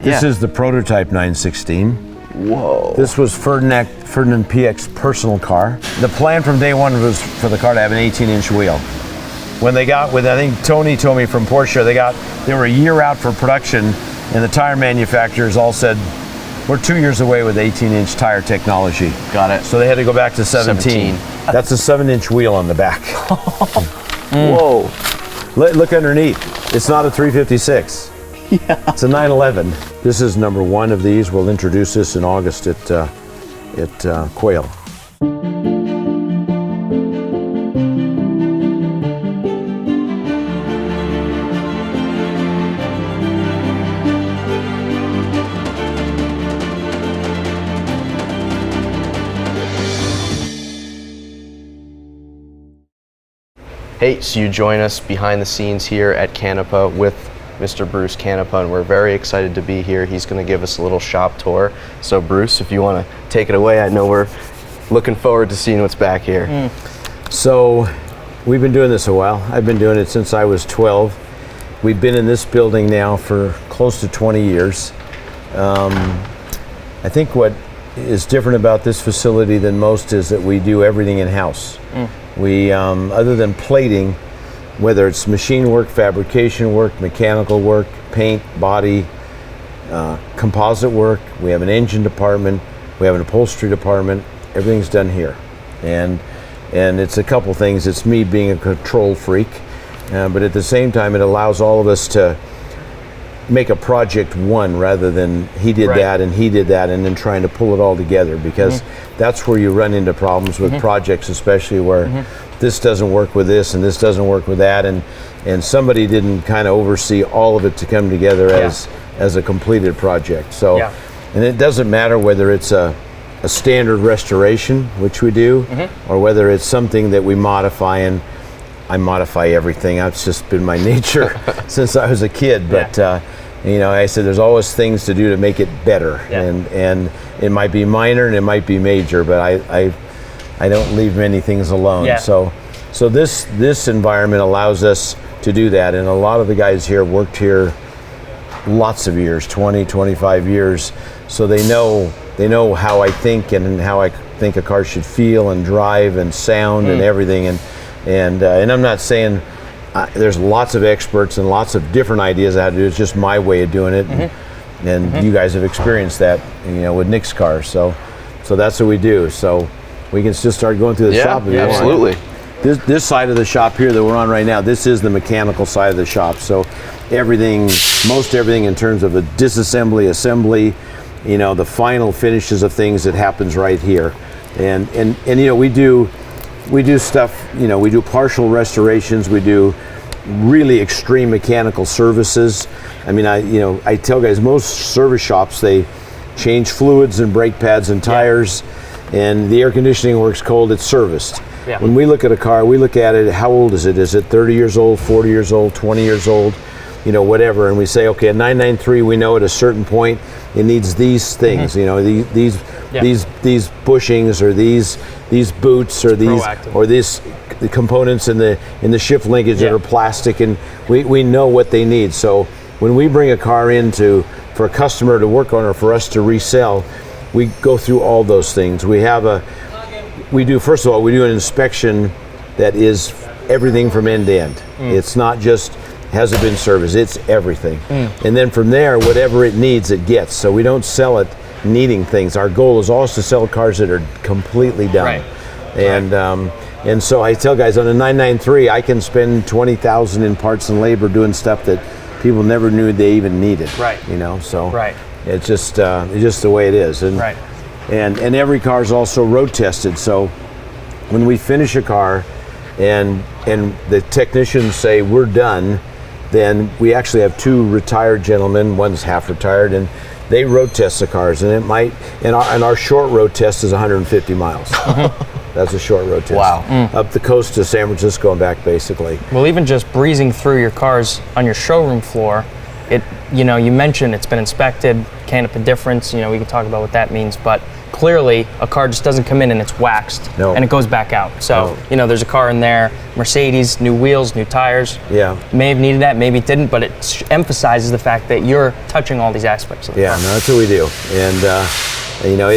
This is the prototype 916. Whoa. This was Ferdinand Piech's personal car. The plan from day one was for the car to have an 18-inch wheel. When they got with, I think Tony told me from Porsche, they were a year out for production, and the tire manufacturers all said, we're 2 years away with 18-inch tire technology. Got it. So they had to go back to 17. That's a 7-inch wheel on the back. Whoa. Look underneath. It's not a 356. Yeah. It's a 911. This is number one of these. We'll introduce this in August at Quail. Hey, so you join us behind the scenes here at Canepa with Mr. Bruce Canepa, and we're very excited to be here. He's going to give us a little shop tour. So Bruce, if you want to take it away, I know we're looking forward to seeing what's back here. So we've been doing this a while. I've been doing it since I was 12. We've been in this building now for close to 20 years. I think what is different about this facility than most is that we do everything in-house. We, other than plating, whether it's machine work, fabrication work, mechanical work, paint, body, composite work, we have an engine department, we have an upholstery department, everything's done here. And it's a couple things. It's me being a control freak, but at the same time it allows all of us to make a project one rather than he did that and he did that, and then trying to pull it all together, because that's where you run into problems with projects, especially where this doesn't work with this and this doesn't work with that, and somebody didn't kind of oversee all of it to come together as a completed project. So, and it doesn't matter whether it's a standard restoration, which we do, or whether it's something that we modify, and I modify everything. That's just been my nature since I was a kid. But you know, I said there's always things to do to make it better, and it might be minor and it might be major, but I don't leave many things alone. So this environment allows us to do that, and a lot of the guys here worked here lots of years, 20, 25 years, so they know how I think and how I think a car should feel and drive and sound and everything. And I'm not saying there's lots of experts and lots of different ideas how to do it. It's just my way of doing it, and you guys have experienced that, you know, with Nick's cars. So that's what we do. So we can just start going through the shop. If you want. Absolutely. This side of the shop here that we're on right now, this is the mechanical side of the shop. So most everything in terms of the disassembly, assembly, you know, the final finishes of things, that happens right here. And you know, we do stuff, you know, we do partial restorations, we do really extreme mechanical services. I mean, I tell guys, most service shops, they change fluids and brake pads and tires, and the air conditioning works cold, it's serviced. When we look at a car, we look at it, how old is it? Is it 30 years old, 40 years old, 20 years old, you know, whatever, and we say, okay, a 993, we know at a certain point it needs these things, you know, these bushings, or these boots, or the components in the shift linkage that are plastic, and we know what they need. So when we bring a car in for a customer to work on or for us to resell, we go through all those things. First of all, we do an inspection that is everything from end to end. It's not just has it been serviced, it's everything. And then from there, whatever it needs, it gets. So we don't sell it needing things. Our goal is always to sell cars that are completely done. And so I tell guys, on a 993, I can spend $20,000 in parts and labor doing stuff that people never knew they even needed. You know, so it's just the way it is. And every car is also road tested. So when we finish a car and the technicians say we're done, then we actually have two retired gentlemen, one's half retired, and they road test the cars, and our short road test is 150 miles. That's a short road test. Wow. Up the coast to San Francisco and back, basically. Well, even just breezing through your cars on your showroom floor, it, you know, you mentioned it's been inspected, Canepa difference, you know, we can talk about what that means, but clearly a car just doesn't come in and it's waxed and it goes back out. So, you know, there's a car in there, Mercedes, new wheels, new tires. Yeah. May have needed that, maybe it didn't, but it emphasizes the fact that you're touching all these aspects of the car. No, that's what we do. And, you know,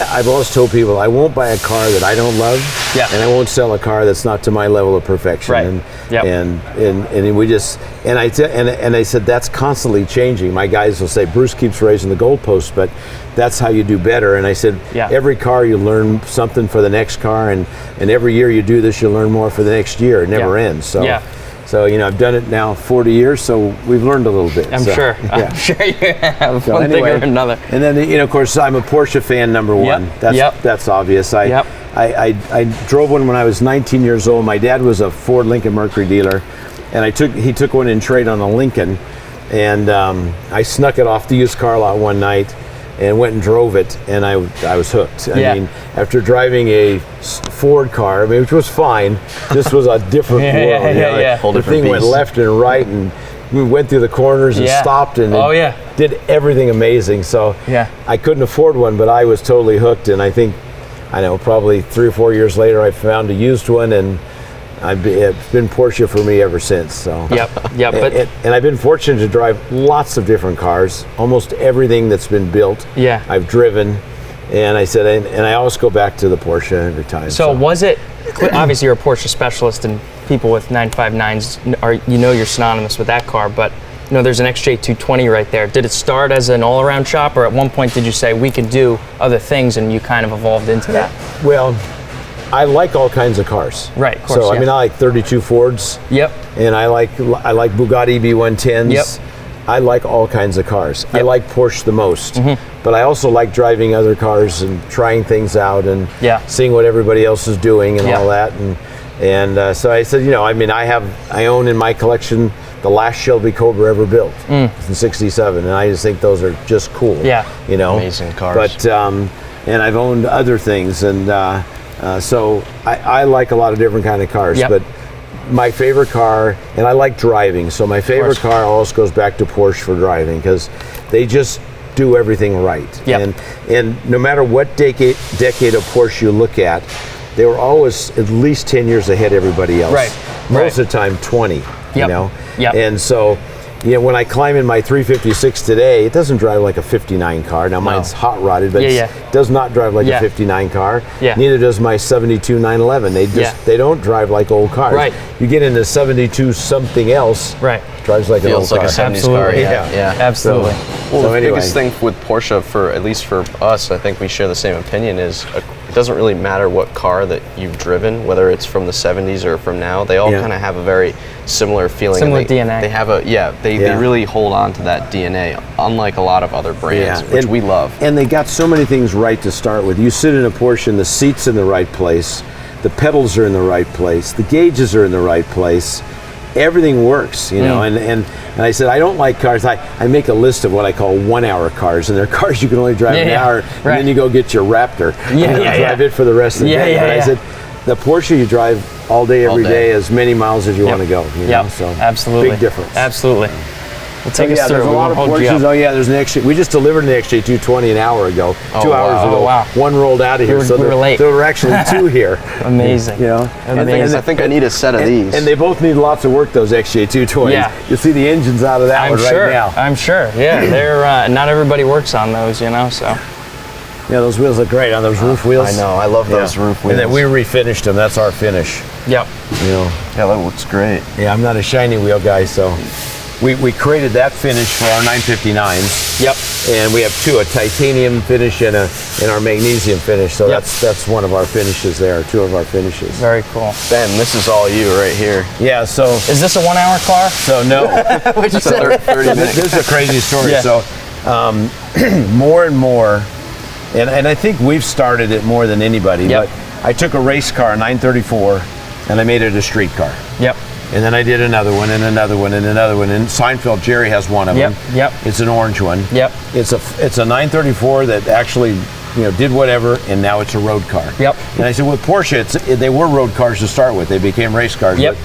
I've always told people I won't buy a car that I don't love, and I won't sell a car that's not to my level of perfection. Right. And we just and I said that's constantly changing. My guys will say Bruce keeps raising the goalposts, but that's how you do better. And I said every car you learn something for the next car, and every year you do this you learn more for the next year. It never ends. So. So, you know, I've done it now 40 years, so we've learned a little bit. I'm sure you have, so one anyway, thing or another. And then, you know, of course, I'm a Porsche fan, number one. That's obvious. I drove one when I was 19 years old. My dad was a Ford Lincoln Mercury dealer, and he took one in trade on a Lincoln, and I snuck it off the used car lot one night and went and drove it, and I was hooked. I mean, after driving a Ford car, which was fine, this was a different world. The thing went left and right, and we went through the corners and stopped, and did everything amazing. So I couldn't afford one, but I was totally hooked. And I think, probably 3 or 4 years later, I found a used one, and it's been Porsche for me ever since. So and I've been fortunate to drive lots of different cars, almost everything that's been built. I've driven, and I said, and I always go back to the Porsche every time. So was it? Obviously, you're a Porsche specialist, and people with 959s are, you're synonymous with that car. But there's an XJ220 right there. Did it start as an all-around shop, or at one point did you say we can do other things, and you kind of evolved into that? Well, I like all kinds of cars. Right, of course. So I like 32 Fords. And I like Bugatti B110s. I like all kinds of cars. I like Porsche the most. But I also like driving other cars and trying things out and seeing what everybody else is doing and all that. And so I said, I own in my collection the last Shelby Cobra ever built in '67, and I just think those are just cool. Amazing cars. But and I've owned other things, and so I like a lot of different kind of cars. But my favorite car, and I like driving, so my favorite car always goes back to Porsche for driving, because they just do everything right. And no matter what decade of Porsche you look at, they were always at least 10 years ahead of everybody else. Most of the time 20. And so when I climb in my 356 today, it doesn't drive like a 59 car. Now mine's hot rodded, but it does not drive like a 59 car. Neither does my 72 911. They don't drive like old cars. You get into 72 something else, drives like an old car. Feels like a 70s car. Absolutely. Well, the biggest thing with Porsche, at least for us, I think we share the same opinion, is it doesn't really matter what car that you've driven, whether it's from the 70s or from now. They all kind of have a very similar feeling. Similar DNA. They have they really hold on to that DNA, unlike a lot of other brands, which we love. And they got so many things right to start with. You sit in a Porsche and the seat's in the right place, the pedals are in the right place, the gauges are in the right place. Everything works, and I said, I don't like cars. I make a list of what I call 1 hour cars, and they're cars you can only drive an hour, and then you go get your Raptor and drive it for the rest of the day. But I said, the Porsche you drive all day, every day, as many miles as you want to go. So absolutely. Big difference. Absolutely. Well, take us through. There's a lot of Porsches. There's an XJ. We just delivered an XJ220 an hour ago. 2 hours ago. One rolled out of here. We were late. There were actually 2 here. Amazing. Amazing. I think I need a set of these. And they both need lots of work, those XJ220s. You'll see the engines out of that one right now. I'm sure. Yeah, they're not everybody works on those, so. Yeah, those wheels look great on those roof wheels. I know, I love those roof wheels. And then we refinished them. That's our finish. Yeah, that looks great. Yeah, I'm not a shiny wheel guy, so we created that finish for our 959s. And we have 2, a titanium finish and our magnesium finish. So that's one of our finishes there, 2 of our finishes. Very cool. Ben, this is all you right here. Yeah, so is this a 1 hour car? So no. What'd you say? 30 minutes. This is a crazy story. So more and more, and I think we've started it more than anybody, but I took a race car, a 934, and I made it a street car. And then I did another one and another one and another one. And Seinfeld, Jerry has one of them. It's an orange one. It's a 934 that actually did whatever, and now it's a road car. And I said, with Porsche, they were road cars to start with. They became race cars. But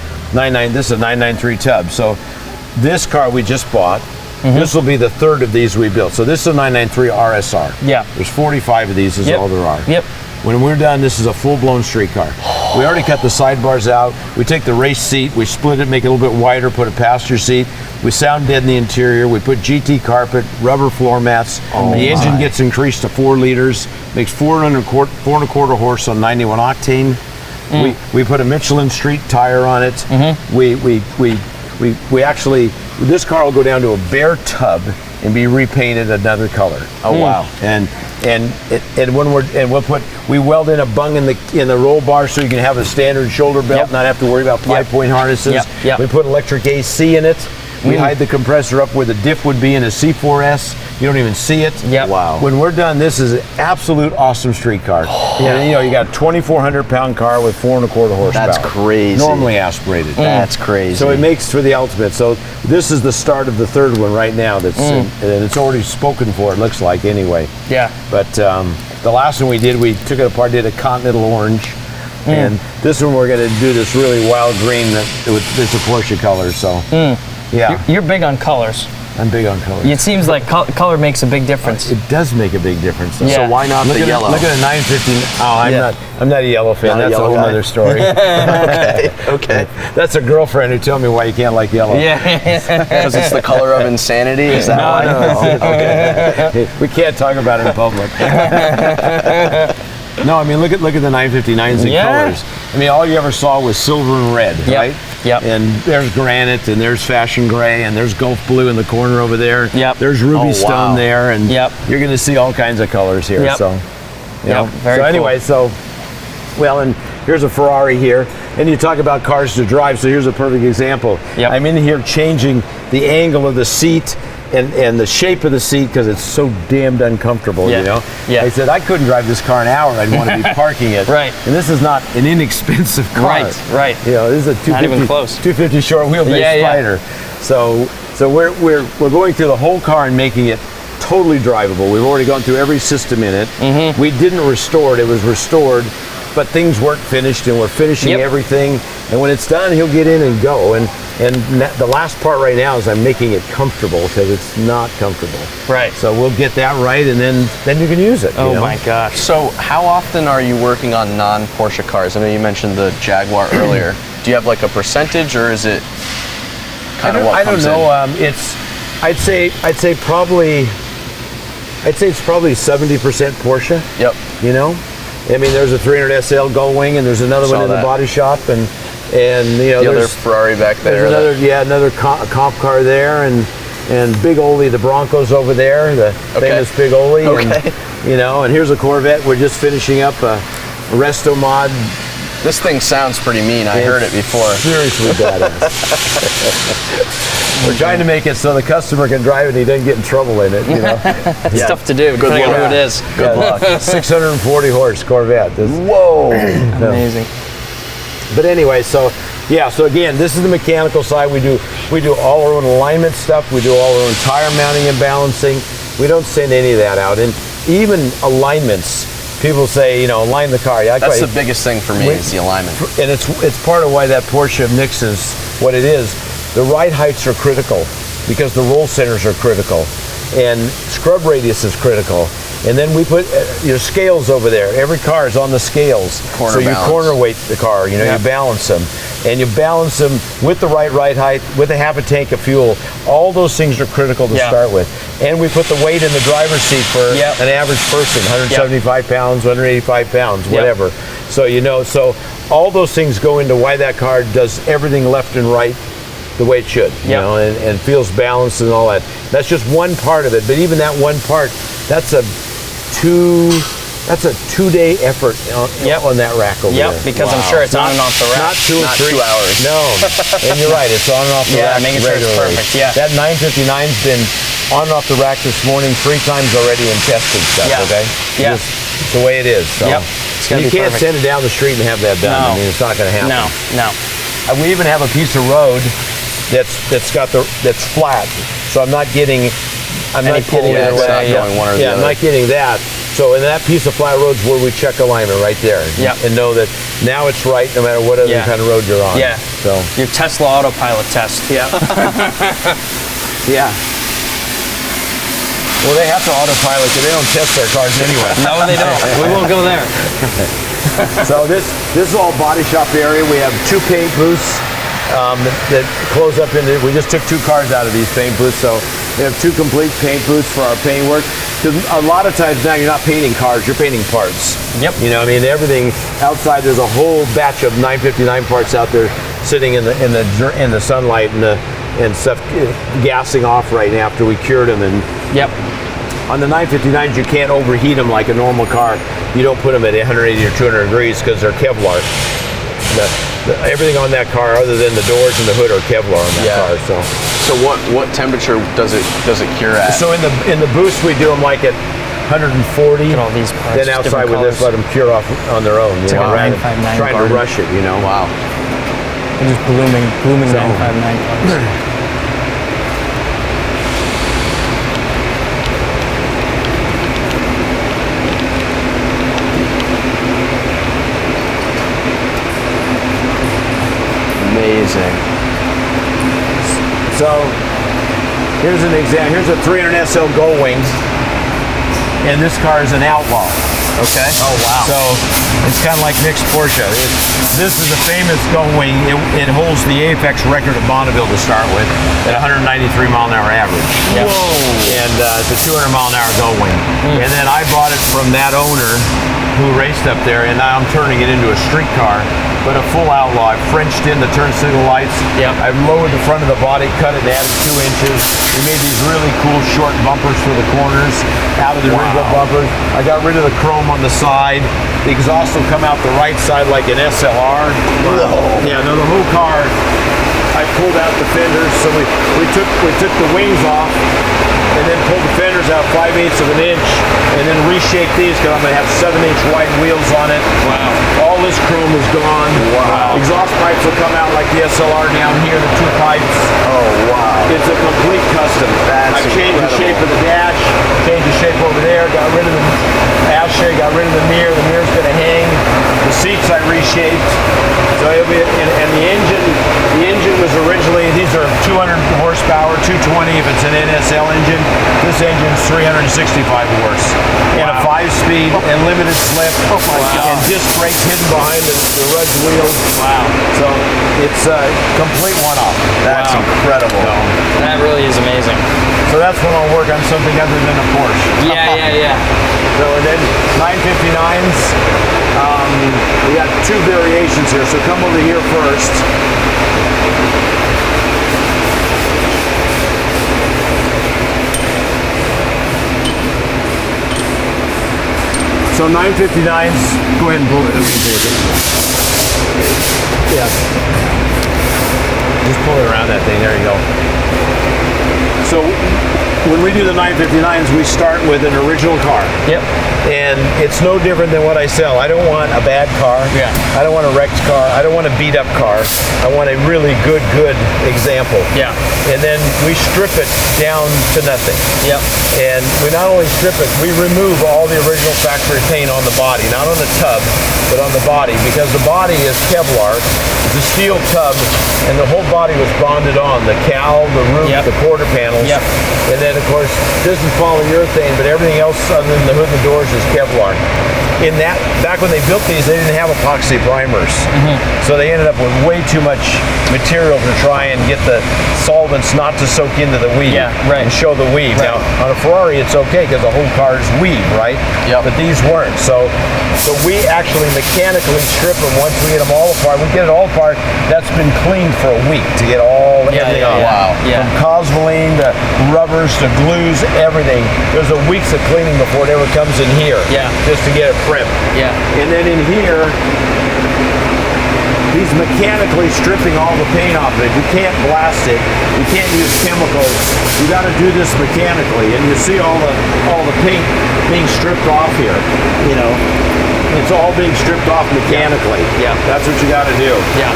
this is a 993 tub. So this car we just bought, This will be the third of these we built. So this is a 993 RSR. Yeah. There's 45 of these is all there are. Yep. When we're done, this is a full-blown street car. We already cut the sidebars out. We take the race seat, we split it, make it a little bit wider, put a passenger seat. We sound deaden the interior. We put GT carpet, rubber floor mats. The engine gets increased to 4 liters, makes 4.25 horse on 91 octane. We put a Michelin street tire on it. We actually, this car will go down to a bare tub and be repainted another color. Oh wow! And we weld in a bung in the roll bar so you can have a standard shoulder belt, not have to worry about 5-point harnesses. We put electric AC in it. We hide the compressor up where the diff would be in a C4S. You don't even see it. Wow. When we're done, this is an absolute awesome street car. And, you got a 2,400 pound car with 4.25 horsepower. That's crazy. Normally aspirated. That's crazy. So it makes for the ultimate. So this is the start of the third one right now. That's and it's already spoken for. It looks like anyway. Yeah. But the last one we did, we took it apart, did a continental orange, and this one we're going to do this really wild green it's a Porsche color. So yeah, You're big on colors. I'm big on color. It seems like color makes a big difference. It does make a big difference. Yeah. So why not the yellow? Look at a 915. Oh, I'm not a yellow fan. Not a That's yellow a whole guy. other story. Okay. That's a girlfriend who told me why you can't like yellow. Yeah. Because it's the color of insanity. Is that why? No. Okay. We can't talk about it in public. No, I mean look at the 959s in colors. I mean all you ever saw was silver and red, right? Yep. And there's granite, and there's fashion gray, and there's Gulf blue in the corner over there. Yep. There's ruby stone there, and you're going to see all kinds of colors here. Yep. So, you know. Very so anyway, and here's a Ferrari here, and you talk about cars to drive. So here's a perfect example. I'm in here changing the angle of the seat and the shape of the seat because it's so damned uncomfortable, you know? I said, I couldn't drive this car an hour. I'd want to be parking it. Right. And this is not an inexpensive car. Right. You know, this is a 250, not even close. 250 short wheelbase Spider. So we're going through the whole car and making it totally drivable. We've already gone through every system in it. We didn't restore it. It was restored, but things weren't finished, and we're finishing everything. And when it's done, he'll get in and go. And the last part right now is I'm making it comfortable because it's not comfortable. Right. So we'll get that right, and then you can use it. Oh my gosh. So how often are you working on non-Porsche cars? I know you mentioned the Jaguar earlier. Do you have like a percentage, or is it kind of what comes in? I don't know. I'd say it's probably 70% Porsche. Yep. You know, I mean, there's a 300 SL Gullwing, and there's another one in the body shop, and you know, the other Ferrari back there. There's another comp car there, and Big Oli, the Broncos over there, the famous Big Oli, and you know, and here's a Corvette. We're just finishing up a Resto Mod. This thing sounds pretty mean. I heard it before. Seriously badass. We're trying to make it so the customer can drive it and he doesn't get in trouble in it, you know. It's tough to do, depending on who it is. Good luck. 640 horse Corvette. Whoa. Amazing. But anyway, so again, this is the mechanical side. We do all our own alignment stuff. We do all our own tire mounting and balancing. We don't send any of that out. And even alignments, people say, you know, align the car. That's the biggest thing for me is the alignment. And it's part of why that Porsche mixes what it is. The ride heights are critical because the roll centers are critical, and scrub radius is critical. And then we put your scales over there. Every car is on the scales. So you corner weight the car, you know, you balance them. And you balance them with the right ride height, with a half a tank of fuel. All those things are critical to start with. And we put the weight in the driver's seat for an average person, 175 pounds, 185 pounds, whatever. So, you know, so all those things go into why that car does everything left and right the way it should, you know, and feels balanced and all that. That's just one part of it. But even that one part, that's a 2-day effort on that rack over there. Because I'm sure it's on and off the rack. Not 2 or 3 hours. No, and you're right. It's on and off the rack making sure it's perfect. That 959's been on and off the rack this morning 3 times already and tested stuff. Okay. It's the way it is. So. You can't send it down the street and have that done. I mean, it's not going to happen. No. We even have a piece of road that's flat, so I'm not getting Not going one or the other. I'm not getting that. So in that piece of flat road's where we check alignment right there, and know that now it's right no matter what other kind of road you're on. So your Tesla autopilot test. Well, they have to autopilot because they don't test their cars anyway. No, they don't. We won't go there. So this is all body shop area. We have 2 paint booths that close up into. We just took 2 cars out of these paint booths, so we have 2 complete paint booths for our paint work. Because a lot of times now you're not painting cars, you're painting parts. Yep. You know, I mean, everything outside. There's a whole batch of 959 parts out there sitting in the sunlight and stuff gassing off right now after we cured them. And Yep. on the 959s, you can't overheat them like a normal car. You don't put them at 180 or 200 degrees because they're Kevlar. Everything on that car, other than the doors and the hood, are Kevlar on that car. So what temperature does it cure at? So in the boost, we do them like at 140. Look at all these parts, Then outside different with this, let colors. them cure off on their own. You It's know, like a rather than 959 trying garden. to rush it. You know. Wow. They're just blooming 959 cars. Amazing. So here's an example. Here's a 300 SL Gull Wing, and this car is an Outlaw. Okay. Oh, wow. So it's kind of like mixed Porsche. This is a famous Gull Wing. It holds the Apex record of Bonneville to start with at 193 mile an hour average. Yep. Whoa. And it's a 200 mile an hour Gull Wing. And then I bought it from that owner who raced up there, and now I'm turning it into a street car, but a full Outlaw. I've Frenched in the turn signal lights. Yep. I've lowered the front of the body, cut it and added 2 inches. We made these really cool short bumpers for the corners out of the original bumpers. I got rid of the chrome on the side. The exhaust will come out the right side like an SLR. Whoa. Yeah, no, the whole car, I pulled out the fenders. So we took the wings off and then pulled the fenders out 5/8 of an inch and then reshaped these because I'm going to have 7-inch wide wheels on it. Wow. All this chrome is gone. Wow. Exhaust pipes will come out like the SLR down here, the 2 pipes. Oh, wow. It's a complete custom. That's I've changed the shape of the dash, changed the shape over there, got rid of the ashtray, got rid of the mirror. The mirror's going to hang. The seats I reshaped. So it'll be, and the engine was originally, these are 200 horsepower, 220 if it's an NSL engine. This engine's 365 horse. And a 5-speed and limited slip. Oh my God. And disc brakes hidden behind the Rudge wheels. Wow. So it's a complete one-off. That's incredible. That really is amazing. So that's when I'll work on something other than a Porsche. Yeah. So and then 959s, we got 2 variations here. So come over here first. So 959s, go ahead and pull it. Yeah. Just pull it around that thing. There you go. So when we do the 959s, we start with an original car. Yep. And it's no different than what I sell. I don't want a bad car. Yeah. I don't want a wrecked car. I don't want a beat up car. I want a really good example. Yeah. And then we strip it down to nothing. Yep. And we not only strip it, we remove all the original factory paint on the body, not on the tub, but on the body, because the body is Kevlar. It's a steel tub, and the whole body was bonded on, the cowl, the roof, Yep. the quarter panels. Yep. And then, of course, this is polyurethane, but everything else other than the hood and the doors is Kevlar. Back when they built these, they didn't have epoxy primers. So they ended up with way too much material to try and get the solvents not to soak into the weave and show the weave. Right. Now, on a Ferrari, it's okay because the whole car is weave, right? Yep. But these weren't. So we actually mechanically strip them once we get them all apart. We get it all apart. That's been cleaned for a week to get everything off. Wow. Yeah. From Cosmoline to rubbers to glues, everything. There's a weeks of cleaning before it ever comes in here. Yeah. Just to get it primed. Yeah. And then in here, he's mechanically stripping all the paint off of it. You can't blast it. You can't use chemicals. You got to do this mechanically. And you see all the paint being stripped off here. You know, it's all being stripped off mechanically. Yeah. That's what you got to do. Yeah.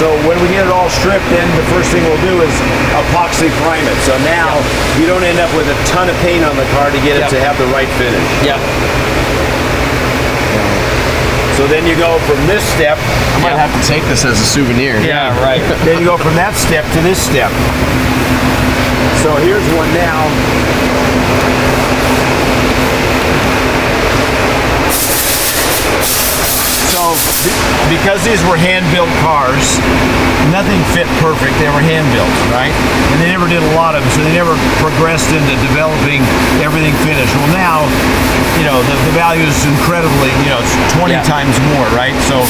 So when we get it all stripped, then the first thing we'll do is epoxy prime it. So now you don't end up with a ton of paint on the car to get it to have the right finish. Yeah. So then you go from this step. I might have to take this as a souvenir. Yeah, right. Then you go from that step to this step. So here's one now. So because these were hand-built cars, nothing fit perfect. They were hand-built, right? And they never did a lot of them, so they never progressed into developing everything finished. Well, now, you know, the value is incredibly, you know, it's 20 times more, right? So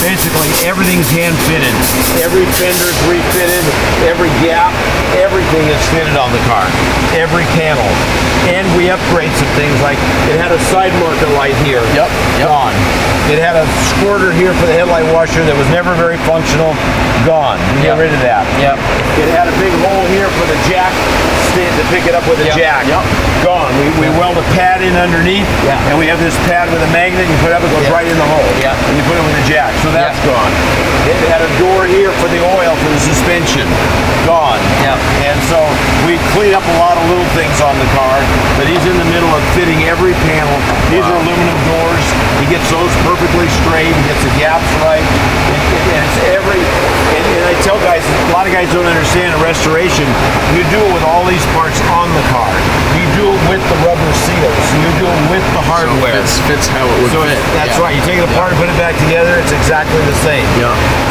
basically everything's hand-fitted. Every fender's refitted, every gap, everything is fitted on the car. Every panel. And we upgrade some things, like it had a side marker light here. Gone. It had a squirter here for the headlight washer that was never very functional. Gone. We get rid of that. It had a big hole here for the jack stand to pick it up with a jack. Gone. We weld a pad in underneath, and we have this pad with a magnet. You put it up, it goes right in the hole. And you put it with a jack. So that's gone. It had a door here for the oil for the suspension. Gone. And so we cleaned up a lot of little things on the car, but he's in the middle of fitting every panel. These are aluminum doors. He gets those perfectly straight. He gets the gaps right. And it's and I tell guys, a lot of guys don't understand a restoration. You do it with all these parts on the car. You do it with the rubber seals. You do it with the hardware. So it fits how it would fit. That's right. You take it apart and put it back together, it's exactly the same.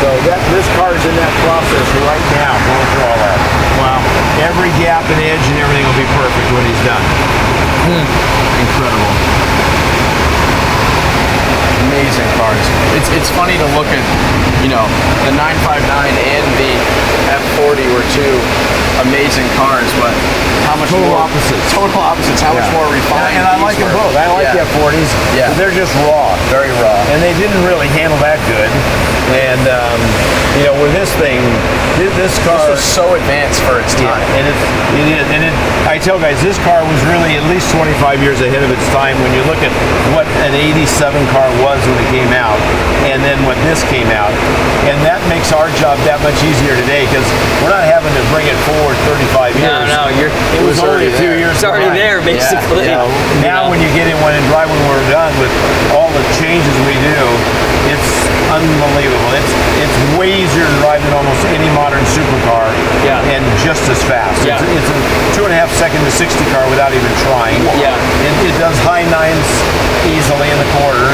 So this car is in that process right now, going through all that. Wow. Every gap and edge and everything will be perfect when he's done. Incredible. Amazing cars. It's funny to look at, you know, the 959 and the F40 were two amazing cars, but how much Total more opposites. Total opposites. How much more refined? And I like them both. I like the F40s. But they're just raw. Very raw. And they didn't really handle that good. And you know, with this thing, this car was so advanced for its time. And it is. And I tell guys, this car was really at least 25 years ahead of its time when you look at what an 87 car was when it came out, and then when this came out. And that makes our job that much easier today, because we're not having to bring it forward 35 years. No, it was only a few years. It's already there, basically. Now when you get in one and drive when we're done with all the changes we do, it's unbelievable. It's way easier to drive than almost any modern supercar, and just as fast. It's a 2.5 second to 60 car without even trying. It does high nines easily in the quarter,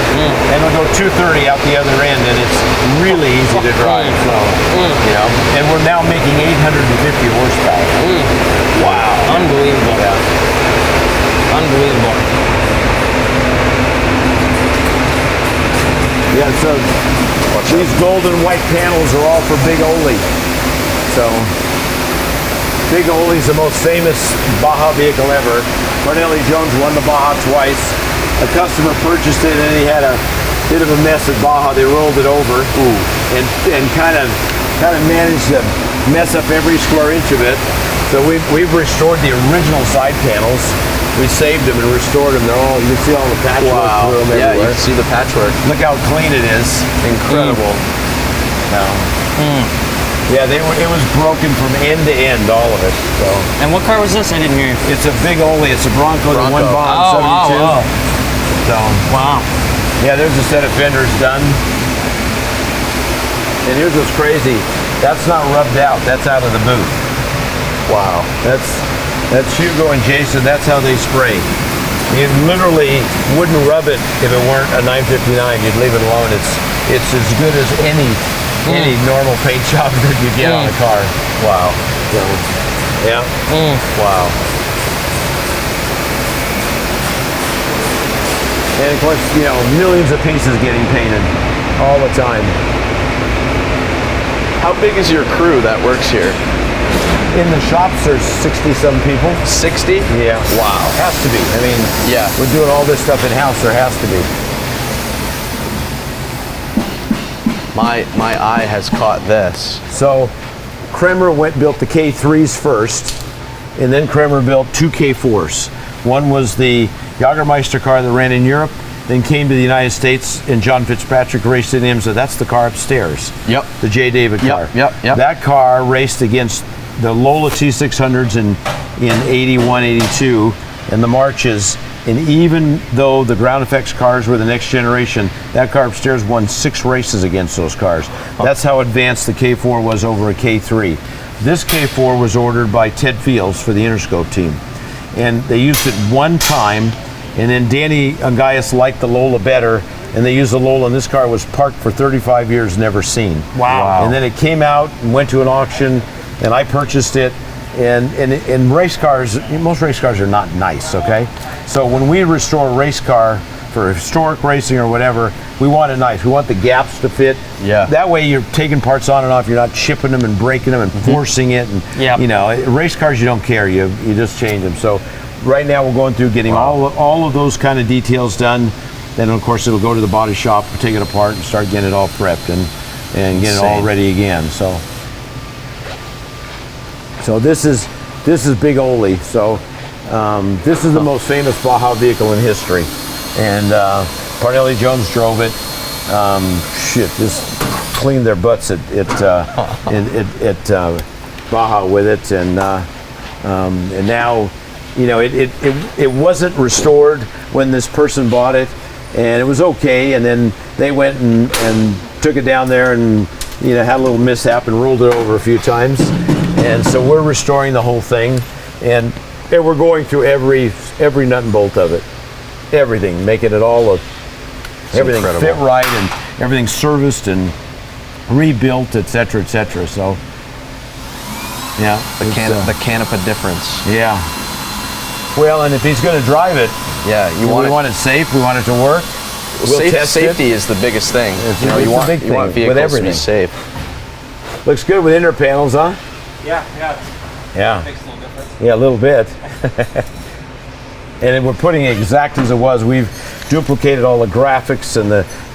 and it'll go 230 out the other end, and it's really easy to drive. So you know, and we're now making 850 horsepower. Wow, unbelievable. Unbelievable. Yeah, so these golden white panels are all for Big Ole. So Big Ole's the most famous Baja vehicle ever. Cornelius Jones won the Baja twice. A customer purchased it, and he had a bit of a mess at Baja. They rolled it over and kind of managed to mess up every square inch of it. So we've restored the original side panels. We saved them and restored them. They're all, you can see all the patchwork through them everywhere. Yeah, you can see the patchwork. Look how clean it is. Incredible. Yeah, it was broken from end to end, all of it. So. And what car was this? I didn't hear. It's a Big Ole. It's a Bronco. that won Baja in 72. So, yeah, there's a set of fenders done. And here's what's crazy. That's not rubbed out. That's out of the boot. Wow. That's Hugo and Jason. That's how they spray. You literally wouldn't rub it if it weren't a 959. You'd leave it alone. It's as good as any normal paint job that you get on a car. Wow. So, yeah. Wow. And of course, you know, millions of pieces getting painted all the time. How big is your crew that works here? In the shops, there's 60-some people. 60? Yeah. Wow. Has to be. I mean, we're doing all this stuff in-house. There has to be. My eye has caught this. So, Kremer built the K3s first, and then Kremer built two K4s. One was the Jagermeister car that ran in Europe, then came to the United States, and John Fitzpatrick raced in him, so that's the car upstairs. Yep. The J. David car. Yep. That car raced against the Lola T600s in 81, 82, and the Marches, and even though the ground effects cars were the next generation, that car upstairs won 6 races against those cars. That's how advanced the K4 was over a K3. This K4 was ordered by Ted Fields for the Interscope team. And they used it one time, and then Danny Ungaius liked the Lola better, and they used the Lola, and this car was parked for 35 years, never seen. Wow. And then it came out and went to an auction, and I purchased it. And race cars, most race cars are not nice, okay? So when we restore a race car for historic racing or whatever, we want it nice. We want the gaps to fit. Yeah. That way you're taking parts on and off. You're not chipping them and breaking them and forcing it. And Yep. you know, race cars you don't care. You just change them. So right now we're going through getting all of those kind of details done. Then of course it'll go to the body shop, we'll take it apart and start getting it all prepped and get it all ready again. So this is Big Ole. So this is the most famous Baja vehicle in history, and Parnelli Jones drove it. Just cleaned their butts at Baja with it, and now, you know, it wasn't restored when this person bought it, and it was okay, and then they went and took it down there and, you know, had a little mishap and rolled it over a few times. And so we're restoring the whole thing, and we're going through every nut and bolt of it, everything, making it all everything incredible. fit right, and everything serviced and rebuilt, etc., etc. So, yeah, The Canepa difference. yeah. Well, and if he's going to drive it, Yeah, we want it safe. We want it to work. We'll test safety it. is the biggest thing. It's You know, a you want big thing with vehicles to everything. be safe. Looks good with inner panels, huh? Yeah. Yeah. Makes a little difference. Yeah, a little bit. And we're putting it exactly as it was. We've duplicated all the graphics and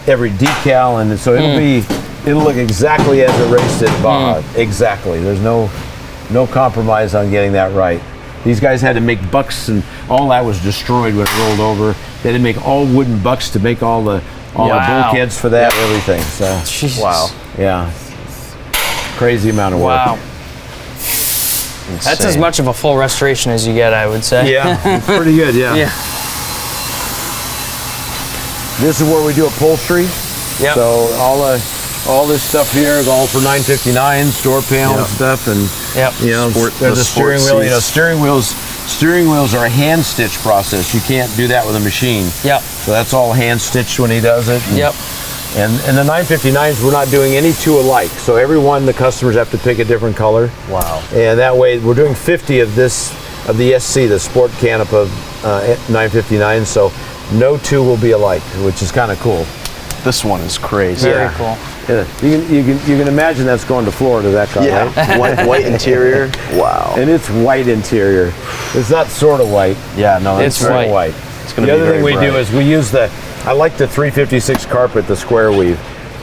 every decal, and so it'll look exactly as it raced at Baja. Exactly. There's no compromise on getting that right. These guys had to make bucks, and all that was destroyed when it rolled over. They had to make all wooden bucks to make all the bulkheads for that, everything. So Jesus. Wow. yeah, crazy amount of work. Wow. That's as much of a full restoration as you get, I would say. Yeah, it's pretty good. Yeah. Yeah. This is where we do upholstery. Yep. So all this stuff here is all for 959 store panel stuff, and Yep. you know, there's a steering wheel. You know, steering wheels are a hand stitch process. You can't do that with a machine. Yep. So that's all hand stitched when he does it. Yep. And the 959s, we're not doing any two alike. So every one, the customers have to pick a different color. Wow. And that way, we're doing 50 of the SC, the Sport Canepa 959. So no two will be alike, which is kind of cool. This one is crazy. Very cool. Yeah. You can imagine that's going to Florida, that car, right? white interior. Wow. And it's white interior. It's not sort of white. Yeah, no, It's Very white. white. It's gonna The be other thing very we do bright. is we use I like the 356 carpet, the square weave,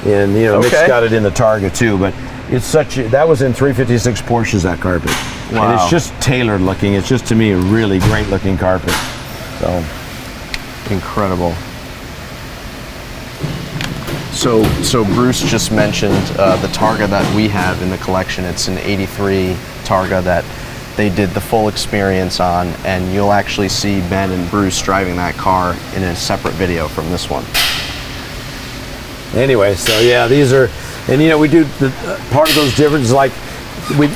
and you know Nick's Okay. got it in the Targa too. But it's that was in 356 Porsches, that carpet. Wow. And it's just tailored looking. It's just, to me, a really great looking carpet. So Incredible. So Bruce just mentioned the Targa that we have in the collection. It's an '83 Targa that they did the full experience on, and you'll actually see Ben and Bruce driving that car in a separate video from this one. anyway, so yeah, these are, and you know, we do part of those differences, like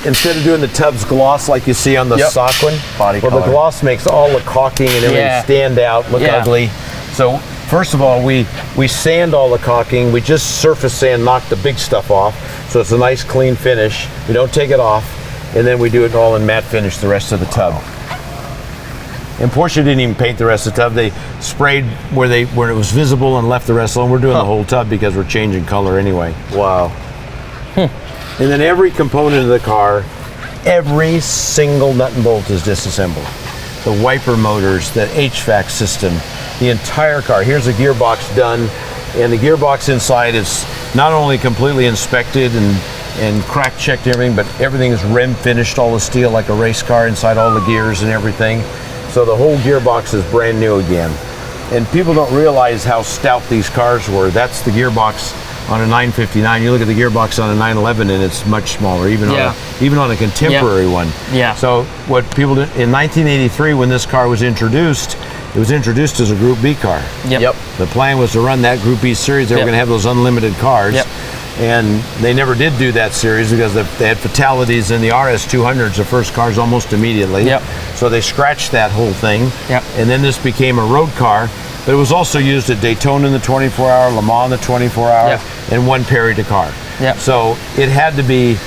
instead of doing the tubs gloss like you see on the Yep. Socquin, Body well, color. the gloss makes all the caulking and everything Yeah. stand out, look Yeah. ugly. So first of all, we sand all the caulking. We just surface sand, knock the big stuff off, so it's a nice clean finish. We don't take it off, and then we do it all in matte finish the rest of the tub. And Porsche didn't even paint the rest of the tub. They sprayed where it was visible and left the rest alone. We're doing the whole tub because we're changing color anyway. Wow. And then every component of the car, every single nut and bolt is disassembled. The wiper motors, the HVAC system, the entire car. Here's a gearbox done, and the gearbox inside is not only completely inspected and crack checked and everything, but everything is rim finished, all the steel like a race car inside, all the gears and everything. So the whole gearbox is brand new again. And people don't realize how stout these cars were. That's the gearbox on a 959. You look at the gearbox on a 911 and it's much smaller, even on a contemporary one. Yeah. So what people did in 1983, when this car was introduced, it was introduced as a Group B car. Yep. The plan was to run that Group B series. They were Yep. going to have those unlimited cars. Yep. And they never did do that series because they had fatalities in the RS200s, the first cars, almost immediately. Yep. So they scratched that whole thing. Yep. And then this became a road car, but it was also used at Daytona in the 24-hour, Le Mans in the 24-hour, Yep. and one Perry Dakar. Yep. So it had to be,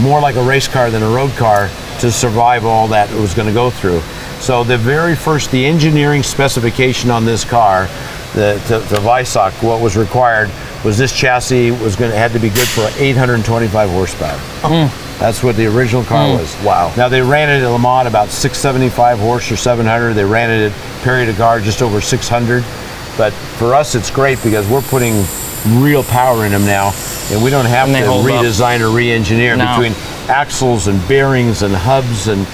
more like a race car than a road car to survive all that it was going to go through. So the engineering specification on this car, the Weissach, what was required was this chassis had to be good for 825 horsepower. That's what the original car was. Wow. Now they ran it at Le Mans about 675 horse or 700. They ran it at Perry Dakar just over 600. But for us, it's great because we're putting real power in them now, and we don't have to redesign or re-engineer between axles and bearings and hubs and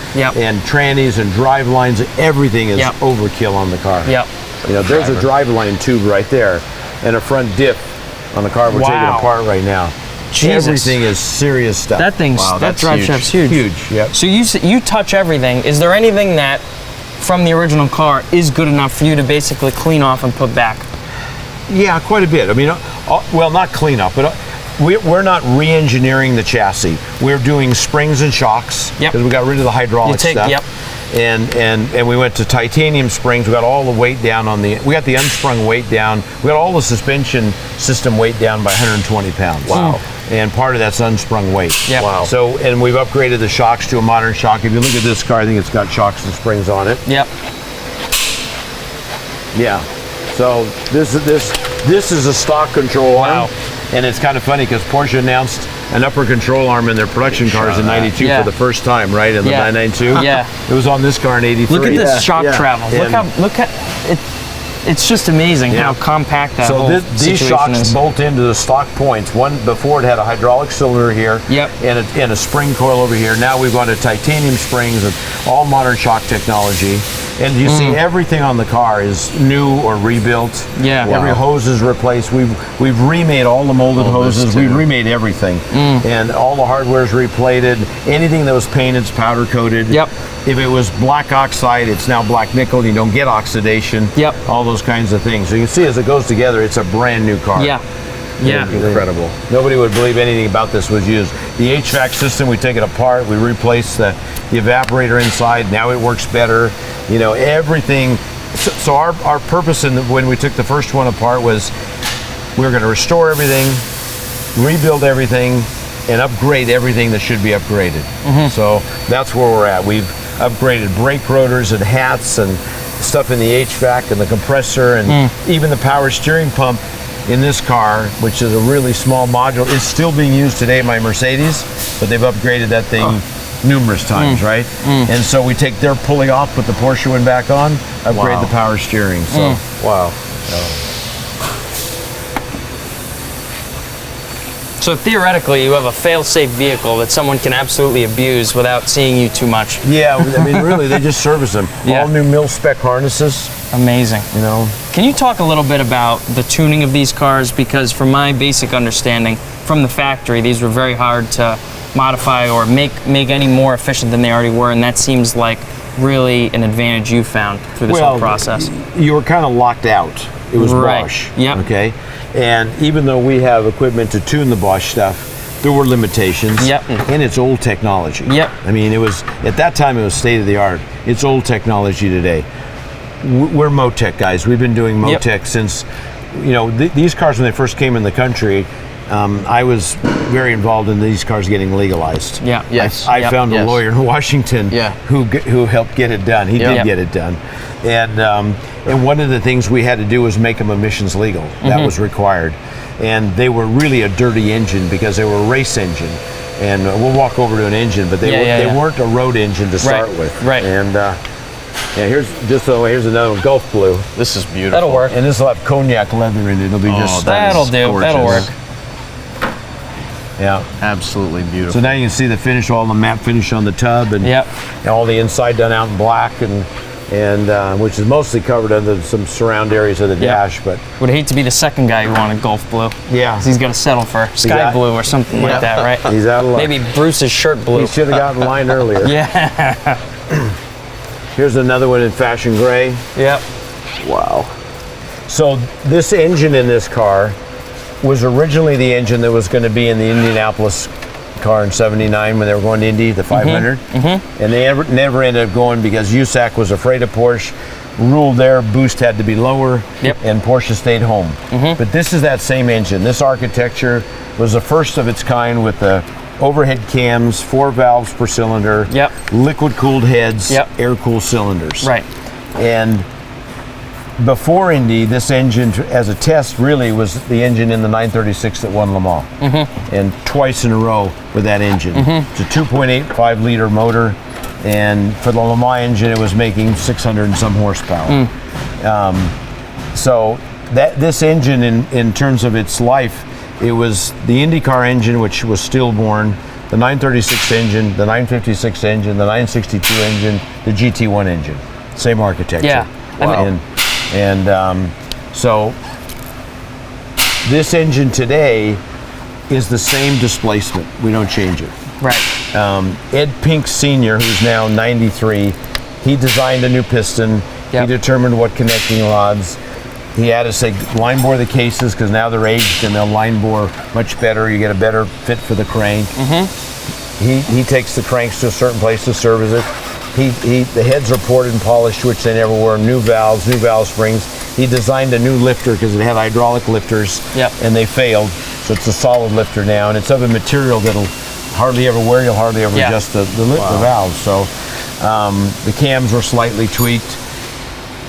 trannies and drive lines. Everything is overkill on the car. Yep. There's a drive line tube right there, and a front diff on the car we're taking apart right now. Jesus. Everything is serious stuff. That thing's that drive shaft's huge. Huge. Yep. So you touch everything. Is there anything that from the original car is good enough for you to basically clean off and put back? Yeah, quite a bit. I mean, well, not clean up, but we're not re-engineering the chassis. We're doing springs and shocks because we got rid of the hydraulic stuff. Yep. And we went to titanium springs. We got all the weight down we got the unsprung weight down. We got all the suspension system weight down by 120 pounds. Wow. And part of that's unsprung weight. Yep. Wow. So, and we've upgraded the shocks to a modern shock. If you look at this car, I think it's got shocks and springs on it. Yep. Yeah. So this is a stock control arm. And it's kind of funny because Porsche announced an upper control arm in their production cars in '92 for the first time, right? In the 992. Yeah. It was on this car in '83. Look at this shock travel. Look at it. It's just amazing how compact that whole these situation shocks is. bolt into the stock points. One before it had a hydraulic cylinder here, and a spring coil over here. Now we've gone to titanium springs and all modern shock technology. And you see everything on the car is new or rebuilt. Yeah. Every hose is replaced. We've remade all the molded hoses. We've remade everything. And all the hardware is replated. Anything that was painted is powder coated. Yep. If it was black oxide, it's now black nickel. You don't get oxidation. Yep. All those kinds of things. So you can see as it goes together, it's a brand new car. Yeah. Yeah. Incredible. Nobody would believe anything about this was used. The HVAC system, we take it apart, we replace the evaporator inside. Now it works better. Everything. So our purpose when we took the first one apart was we were going to restore everything, rebuild everything, and upgrade everything that should be upgraded. So that's where we're at. We've upgraded brake rotors and hats and stuff in the HVAC and the compressor and even the power steering pump in this car, which is a really small module. It's still being used today in my Mercedes, but they've upgraded that thing numerous times, right? And so we take their pulley off, put the Porsche one back on, upgrade the power steering. So Wow. So theoretically, you have a fail-safe vehicle that someone can absolutely abuse without seeing you too much. yeah, I mean, really, they just service them. Yeah. All new mil-spec harnesses. Amazing. Can you talk a little bit about the tuning of these cars? Because from my basic understanding, from the factory, these were very hard to modify or make any more efficient than they already were, and that seems like really an advantage you found through this whole process. You were kind of locked out. It was Bosch. Yep. Okay. And even though we have equipment to tune the Bosch stuff, there were limitations. Yep. And it's old technology. Yep. I mean, at that time it was state of the art. It's old technology today. We're Motec guys. We've been doing Motec since, these cars when they first came in the country. I was very involved in these cars getting legalized. Yeah. Yes. I found a lawyer in Washington who helped get it done. He did get it done. And one of the things we had to do was make them emissions legal. That was required. And they were really a dirty engine because they were a race engine. And we'll walk over to an engine, but they weren't a road engine to start with. Right. And here's another one, Gulf Blue. This is beautiful. That'll work. And this will have cognac leather in it. It'll be just That'll do. gorgeous. That'll work. Yeah. Absolutely beautiful. So now you can see the finish, all the matte finish on the tub, and all the inside done out in black, and which is mostly covered under some surround areas of the dash. But would hate to be the second guy who wanted Gulf Blue. Yeah. 'Cause he's got to settle for sky blue or something like that, right? He's out of luck. Maybe Bruce's shirt blue. He should have gotten in line earlier. Yeah. Here's another one in fashion gray. Yep. Wow. So this engine in this car was originally the engine that was going to be in the Indianapolis car in '79 when they were going to Indy, the 500. And they never ended up going because USAC was afraid of Porsche. Ruled there, boost had to be lower, and Porsche stayed home. But this is that same engine. This architecture was the first of its kind with the overhead cams, 4 valves per cylinder, liquid cooled heads, air cooled cylinders. Right. And before Indy, this engine as a test really was the engine in the 936 that won Le Mans. And twice in a row with that engine. It's a 2.85 liter motor. And for the Le Mans engine, it was making 600 and some horsepower. So this engine, in terms of its life, it was the IndyCar engine, which was stillborn, the 936 engine, the 956 engine, the 962 engine, the GT1 engine. Same architecture. Yeah. Wow. So this engine today is the same displacement. We don't change it. Right. Ed Pink Sr., who's now 93, he designed a new piston. He determined what connecting rods. He had to say line bore the cases because now they're aged and they'll line bore much better. You get a better fit for the crank. He takes the cranks to a certain place to service it. The heads are ported and polished, which they never were. New valves, new valve springs. He designed a new lifter because it had hydraulic lifters, and they failed. So it's a solid lifter now, and it's of a material that'll hardly ever wear. You'll hardly ever adjust the valves. So the cams were slightly tweaked.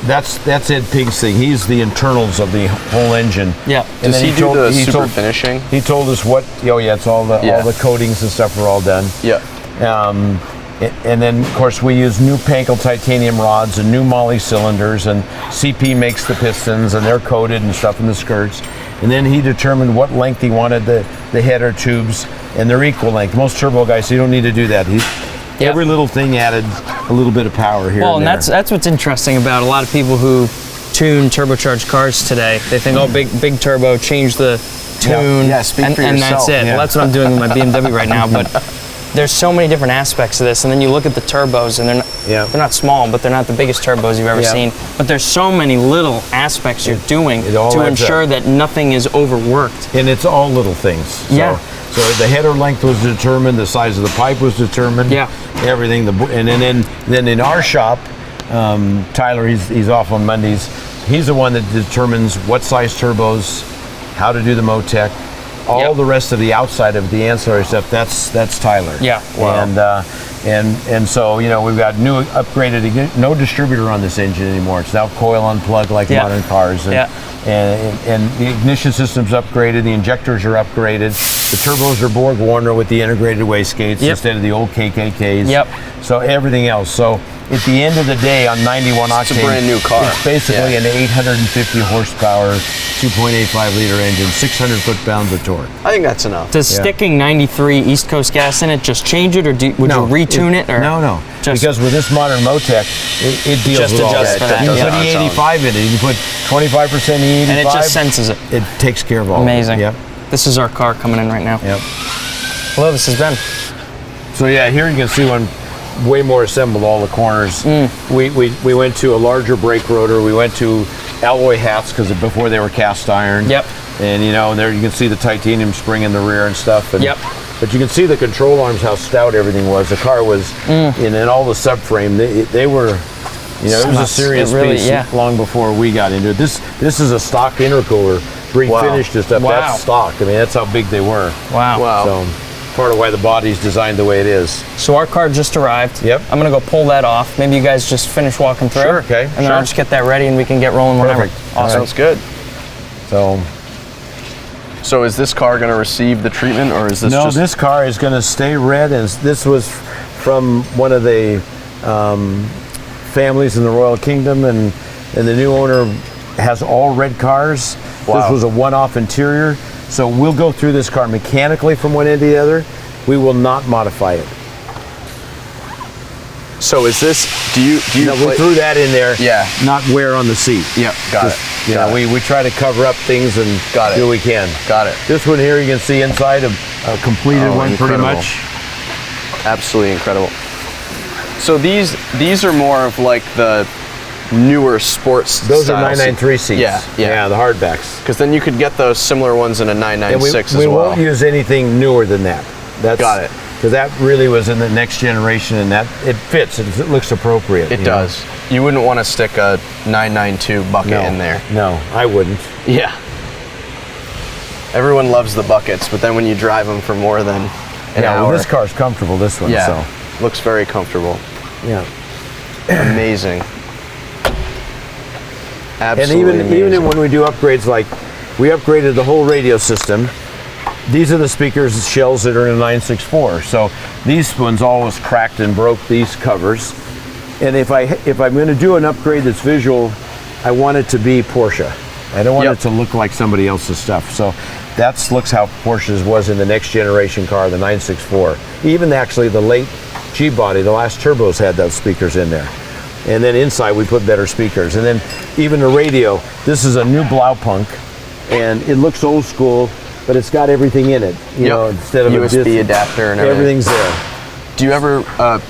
That's Ed Pink's thing. He's the internals of the whole engine. Yeah. And Does he do the super finishing? He told us what. Oh yeah, it's all the coatings and stuff are all done. Yeah. And then, of course, we use new Pankel titanium rods and new Moly cylinders, and CP makes the pistons, and they're coated and stuff in the skirts. And then he determined what length he wanted the header tubes, and they're equal length. Most turbo guys, you don't need to do that. Every little thing added a little bit of power here. Well, and there. that's what's interesting about a lot of people who tune turbocharged cars today. They think, oh, big turbo, change the tune, and that's it. Well, that's what I'm doing with my BMW right now. But there's so many different aspects of this, and then you look at the turbos, and they're not small, but they're not the biggest turbos you've ever seen. But there's so many little aspects you're doing to ensure that nothing is overworked. And it's all little things. So the header length was determined, the size of the pipe was determined. Everything. And then in our shop, Tyler, he's off on Mondays. He's the one that determines what size turbos, how to do the Motec. All the rest of the outside of the ancillary stuff, that's Tyler. Wow. And so, you know, we've got new upgraded, no distributor on this engine anymore. It's now coil unplugged like modern cars. And the ignition system's upgraded, the injectors are upgraded, the turbos are Borg Warner with the integrated wastegates instead of the old KKKs. So everything else. So at the end of the day, on 91 octane, it's a brand new car. It's basically an 850 horsepower, 2.85 liter engine, 600 foot-pounds of torque. I think that's enough. Does sticking 93 East Coast gas in it just change it, or would you retune it? Or no. Because with this modern Motec, it deals with all that. You can put E85 in it. You can put 25% E85. And it just senses it. It takes care of all Amazing. of it. This is our car coming in right now. Hello, this is Ben. So yeah, here you can see one way more assembled, all the corners. We went to a larger brake rotor. We went to alloy hats because before they were cast iron. And you know, there you can see the titanium spring in the rear and stuff. And, but you can see the control arms, how stout everything was. The car was, and all the subframe, they were, you know, it was a serious piece long before we got into it. This is a stock intercooler, pre-finished and stuff. That's stock. I mean, that's how big they were. So part of why the body's designed the way it is. So our car just arrived. I'm gonna go pull that off. Maybe you guys just finish walking through. Sure, okay. And then I'll just get that ready and we can get rolling whenever. Awesome. Sounds good. So is this car gonna receive the treatment, or is this just... No, this car is gonna stay red, and this was from one of the families in the Royal Kingdom, and the new owner has all red cars. This was a one-off interior. So we'll go through this car mechanically from one end to the other. We will not modify it. So is this, do you we threw that in there, not wear on the seat. Got it. You know, we try to cover up things and do what we can. Got it. This one here, you can see inside a completed one pretty much. Absolutely incredible. So these are more of like the newer sports. Those are 993 seats. Yeah, the hardbacks. Because then you could get those similar ones in a 996 we as well. won't use anything newer than that. Got it. Because that really was in the next generation, and that it fits. It looks appropriate. It does. You wouldn't want to stick a 992 bucket in there. No, I wouldn't. Yeah. Everyone loves the buckets, but then when you drive them for more than an hour. Well, this car's comfortable, this one. Yeah, So. looks very comfortable. Yeah. Amazing. Absolutely and even when we do upgrades, like we upgraded the whole radio system. These are the speakers shells that are in a 964. So these ones always cracked and broke these covers. And if I'm going to do an upgrade that's visual, I want it to be Porsche. I don't want it to look like somebody else's stuff. So that looks how Porsche's was in the next generation car, the 964. Even actually the late G-body, the last turbos had those speakers in there. And then inside we put better speakers. And then even the radio, this is a new Blaupunk, and it looks old school, but it's got everything in it. You know, instead of USB adapter and everything. Everything's there. Do you ever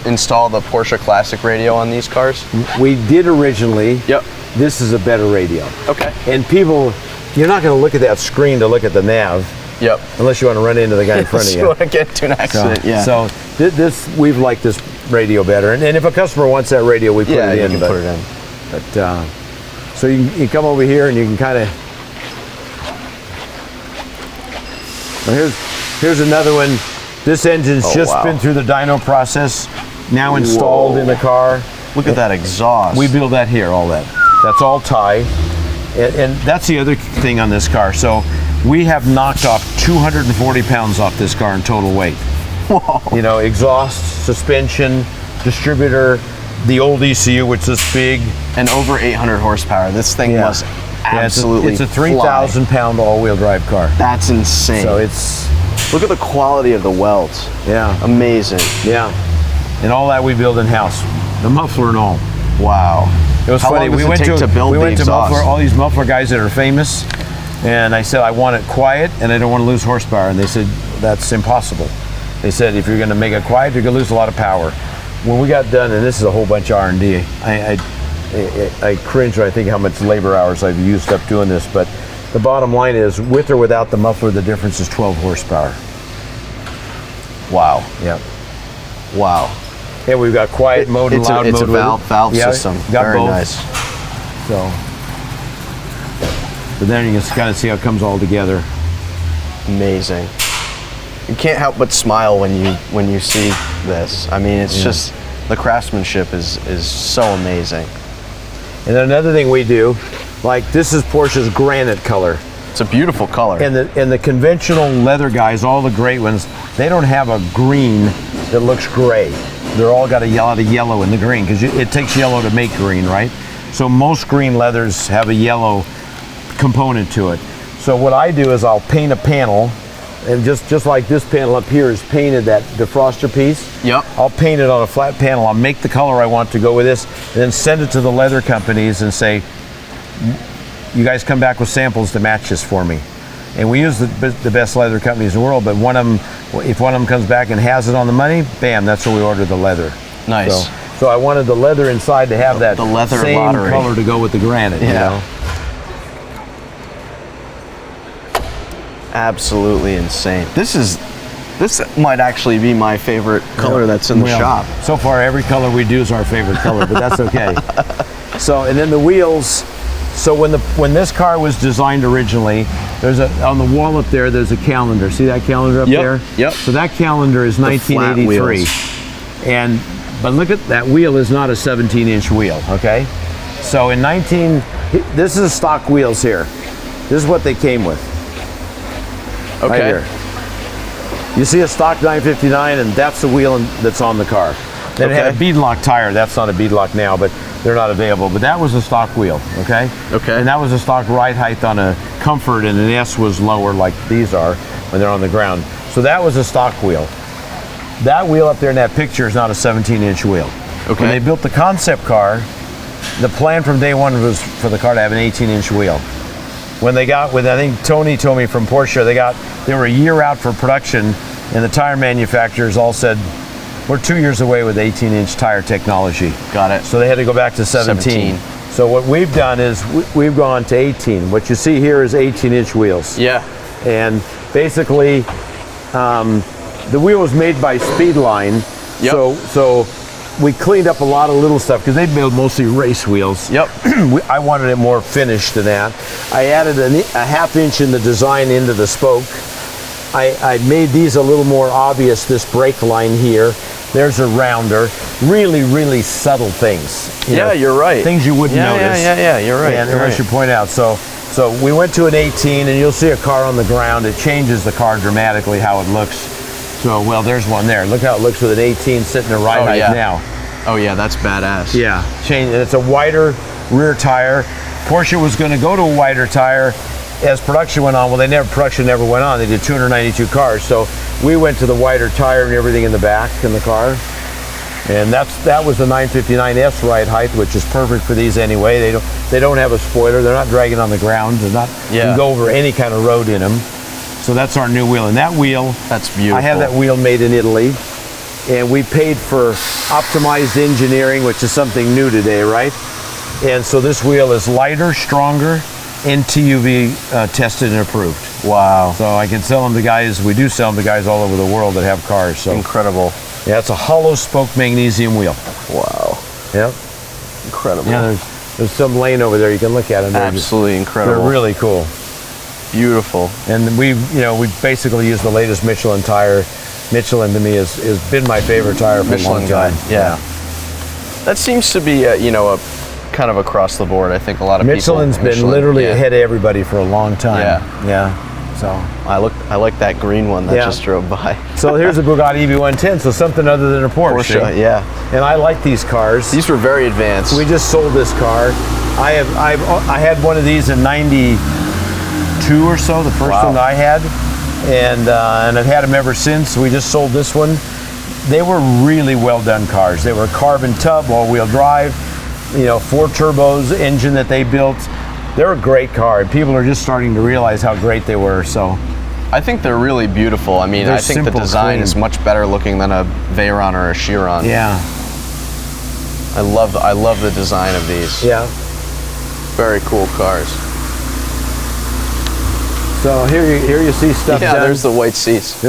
install the Porsche Classic radio on these cars? We did originally. Yep. This is a better radio. Okay. And people, you're not going to look at that screen to look at the nav. Yep. Unless you want to run into the guy in front of you. You want to get into an accident. So this we've liked this radio better, and if a customer wants that radio, we put it in. You can put it in. But so you come over here and you can kind of. Well, here's another one. This engine's just been through the dyno process, now installed in the car. Look at that exhaust. We build that here, all that. That's all tie. And that's the other thing on this car. So we have knocked off 240 pounds off this car in total weight. Whoa. You know, exhaust, suspension, distributor, the old ECU, which is big. And over 800 horsepower. This thing must absolutely it's a 3,000 pound all-wheel drive car. That's insane. So it's... Look at the quality of the welds. Yeah. Amazing. Yeah. And all that we build in-house. The muffler and all. Wow. It was funny. We went to muffler, all these muffler guys that are famous, and I said, I want it quiet and I don't want to lose horsepower. And they said, that's impossible. They said, if you're going to make it quiet, you're going to lose a lot of power. When we got done, and this is a whole bunch of R&D, I cringe when I think how much labor hours I've used up doing this, but the bottom line is, with or without the muffler, the difference is 12 horsepower. Wow. Yeah. Wow. Yeah, we've got quiet mode and loud mode. It's a valve system. Got Very both. nice. So, but then you can kind of see how it comes all together. Amazing. You can't help but smile when you see this. I mean, it's just the craftsmanship is so amazing. And then another thing we do, like this is Porsche's granite color. It's a beautiful color. And the conventional leather guys, all the great ones, they don't have a green that looks gray. They're all got a lot of yellow in the green because it takes yellow to make green, right? So most green leathers have a yellow component to it. So what I do is I'll paint a panel, and just like this panel up here is painted, that defroster piece. Yep. I'll paint it on a flat panel. I'll make the color I want to go with this, and then send it to the leather companies and say, you guys come back with samples to match this for me. And we use the best leather companies in the world, but if one of them comes back and has it on the money, bam, that's where we order the leather. Nice. So I wanted the leather inside to have that the leather same lottery color to go with the granite. Yeah. You know? Absolutely insane. This might actually be my favorite color that's in the shop. So far, every color we do is our favorite color, but that's okay. So, and then the wheels. So when this car was designed originally, there's on the wall up there, there's a calendar. See that calendar up there? Yep. So that calendar is 1983. But look at that wheel is not a 17-inch wheel, okay? So this is stock wheels here. This is what they came with. Okay. Right here. You see a stock 959, and that's the wheel that's on the car. Then it had a beadlock tire. That's not a beadlock now, but they're not available. But that was a stock wheel, okay? Okay. And that was a stock ride height on a Comfort, and an S was lower like these are when they're on the ground. So that was a stock wheel. That wheel up there in that picture is not a 17-inch wheel. Okay. When they built the concept car, the plan from day one was for the car to have an 18-inch wheel. When they got with, I think Tony told me from Porsche, they were a year out for production, and the tire manufacturers all said, we're 2 years away with 18-inch tire technology. Got it. So they had to go back to 17. So what we've done is we've gone to 18. What you see here is 18-inch wheels. Yeah. And basically, the wheel was made by Speedline. Yep. So we cleaned up a lot of little stuff because they build mostly race wheels. Yep. I wanted it more finished than that. I added a half inch in the design into the spoke. I made these a little more obvious, this brake line here. There's a rounder. Really, really subtle things. You're right. Things you wouldn't notice. Yeah, you're right. And you're I right. should point out, so we went to an 18, and you'll see a car on the ground. It changes the car dramatically how it looks. So, well, there's one there. Look how it looks with an 18 sitting at right height now. Oh yeah, that's badass. Yeah, and it's a wider rear tire. Porsche was going to go to a wider tire as production went on. Well, production never went on. They did 292 cars, so we went to the wider tire and everything in the back in the car. And that was the 959S ride height, which is perfect for these anyway. They don't have a spoiler. They're not dragging on the ground. They're not. You can go over any kind of road in them. So that's our new wheel. And that wheel, that's beautiful. I have that wheel made in Italy, and we paid for optimized engineering, which is something new today, right? And so this wheel is lighter, stronger, and TUV tested and approved. Wow. So I can sell them to guys. We do sell them to guys all over the world that have cars. So incredible. Yeah, it's a hollow spoke magnesium wheel. Wow. Yep. Incredible. Yeah, there's some lane over there you can look at them. Absolutely incredible. They're really cool. Beautiful. And we basically use the latest Michelin tire. Michelin to me has been my favorite tire for a long time. Yeah. That seems to be a kind of across the board. I think a lot of Michelin's been literally ahead of everybody for a long time. Yeah. So I like that green one that just drove by. So here's a Bugatti EV110, so something other than a Porsche. Yeah. And I like these cars. These were very advanced. We just sold this car. I had one of these in '92 or so, the first one I had, and I've had them ever since. We just sold this one. They were really well done cars. They were carbon tub, all-wheel drive, 4 turbos engine that they built. They're a great car, and people are just starting to realize how great they were. So, I think they're really beautiful. I mean, I think the design is much better looking than a Veyron or a Chiron. Yeah. I love the design of these. Yeah. Very cool cars. So here you see stuff done. There's the white seats.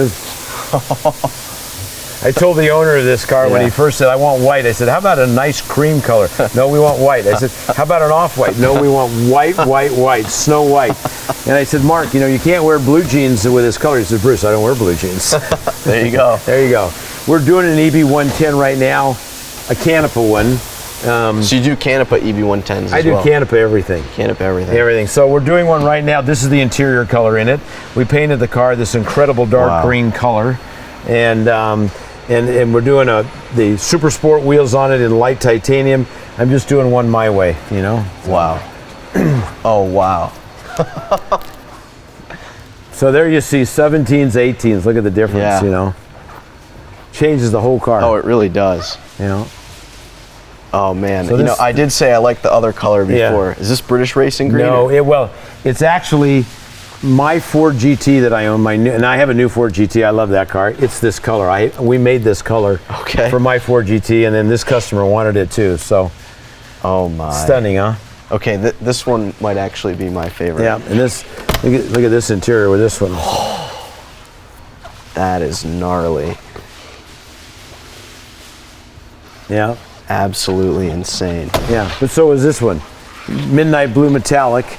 I told the owner of this car when he first said, I want white. I said, how about a nice cream color? No, we want white. I said, how about an off-white? No, we want white, white, white, Snow White. And I said, Mark, you can't wear blue jeans with this color. He said, Bruce, I don't wear blue jeans. There you go. There you go. We're doing an EB110 right now, a Canepa one. So you do Canepa EB110s as well? I do Canepa everything. Canepa everything. Everything. So we're doing one right now. This is the interior color in it. We painted the car this incredible dark green color. And we're doing the Super Sport wheels on it in light titanium. I'm just doing one my way, Wow. Oh, wow. So there you see 17s, 18s. Look at the difference, Changes the whole car. Oh, it really does. Oh, man. So I did say I like the other color before. Yeah. Is this British Racing green? No, it's actually my Ford GT that I own, and I have a new Ford GT. I love that car. It's this color. We made this color for my Ford GT, and then this customer wanted it too. So, oh my, stunning, huh? Okay, this one might actually be my favorite. Yeah, and this look at this interior with this one. That is gnarly. Yeah, absolutely insane. Yeah, but so is this one, midnight blue metallic.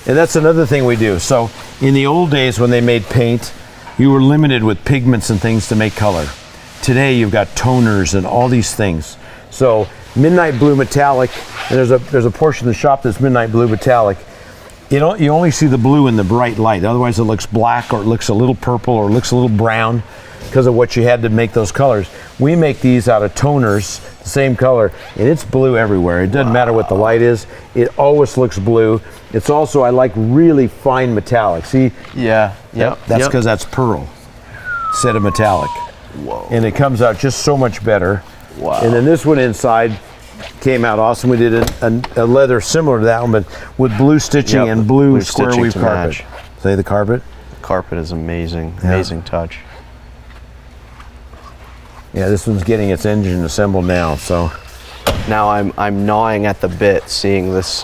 And that's another thing we do. So in the old days when they made paint, you were limited with pigments and things to make color. Today you've got toners and all these things. So midnight blue metallic, and there's a portion of the shop that's midnight blue metallic. You only see the blue in the bright light. Otherwise it looks black, or it looks a little purple, or it looks a little brown because of what you had to make those colors. We make these out of toners, the same color, and it's blue everywhere. It doesn't matter what the light is. It always looks blue. It's also, I like really fine metallic. See? Yeah. That's because that's pearl instead of metallic. Whoa. And it comes out just so much better. Wow. And then this one inside came out awesome. We did a leather similar to that one, but with blue stitching and blue square weave carpet. Say the carpet? The carpet is amazing. Amazing touch. Yeah, this one's getting its engine assembled now, so. now I'm gnawing at the bit seeing this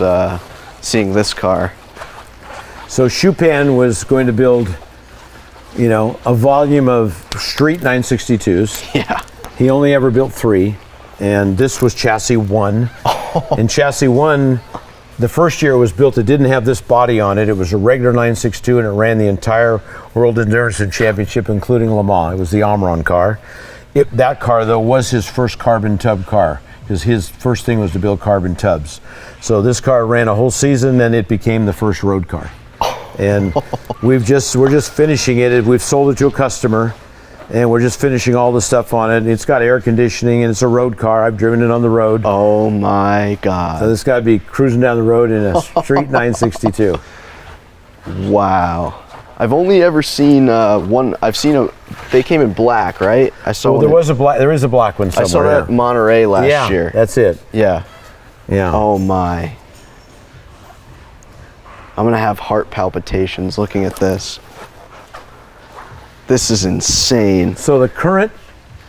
car. So Chupin was going to build, you know, a volume of street 962s. Yeah. He only ever built 3, and this was chassis 1. And chassis 1, the first year it was built, it didn't have this body on it. It was a regular 962, and it ran the entire World Endurance Championship, including Le Mans. It was the Audrain car. That car, though, was his first carbon tub car, because his first thing was to build carbon tubs. So this car ran a whole season, and it became the first road car. And we're just finishing it. We've sold it to a customer, and we're just finishing all the stuff on it. It's got air conditioning, and it's a road car. I've driven it on the road. Oh my God. So this guy would be cruising down the road in a street 962. Wow. I've only ever seen one. They came in black, right? I saw. Well, there is a black one somewhere. I saw that at Monterey last year. That's it. Yeah. Yeah. Oh my. I'm gonna have heart palpitations looking at this. This is insane. So the current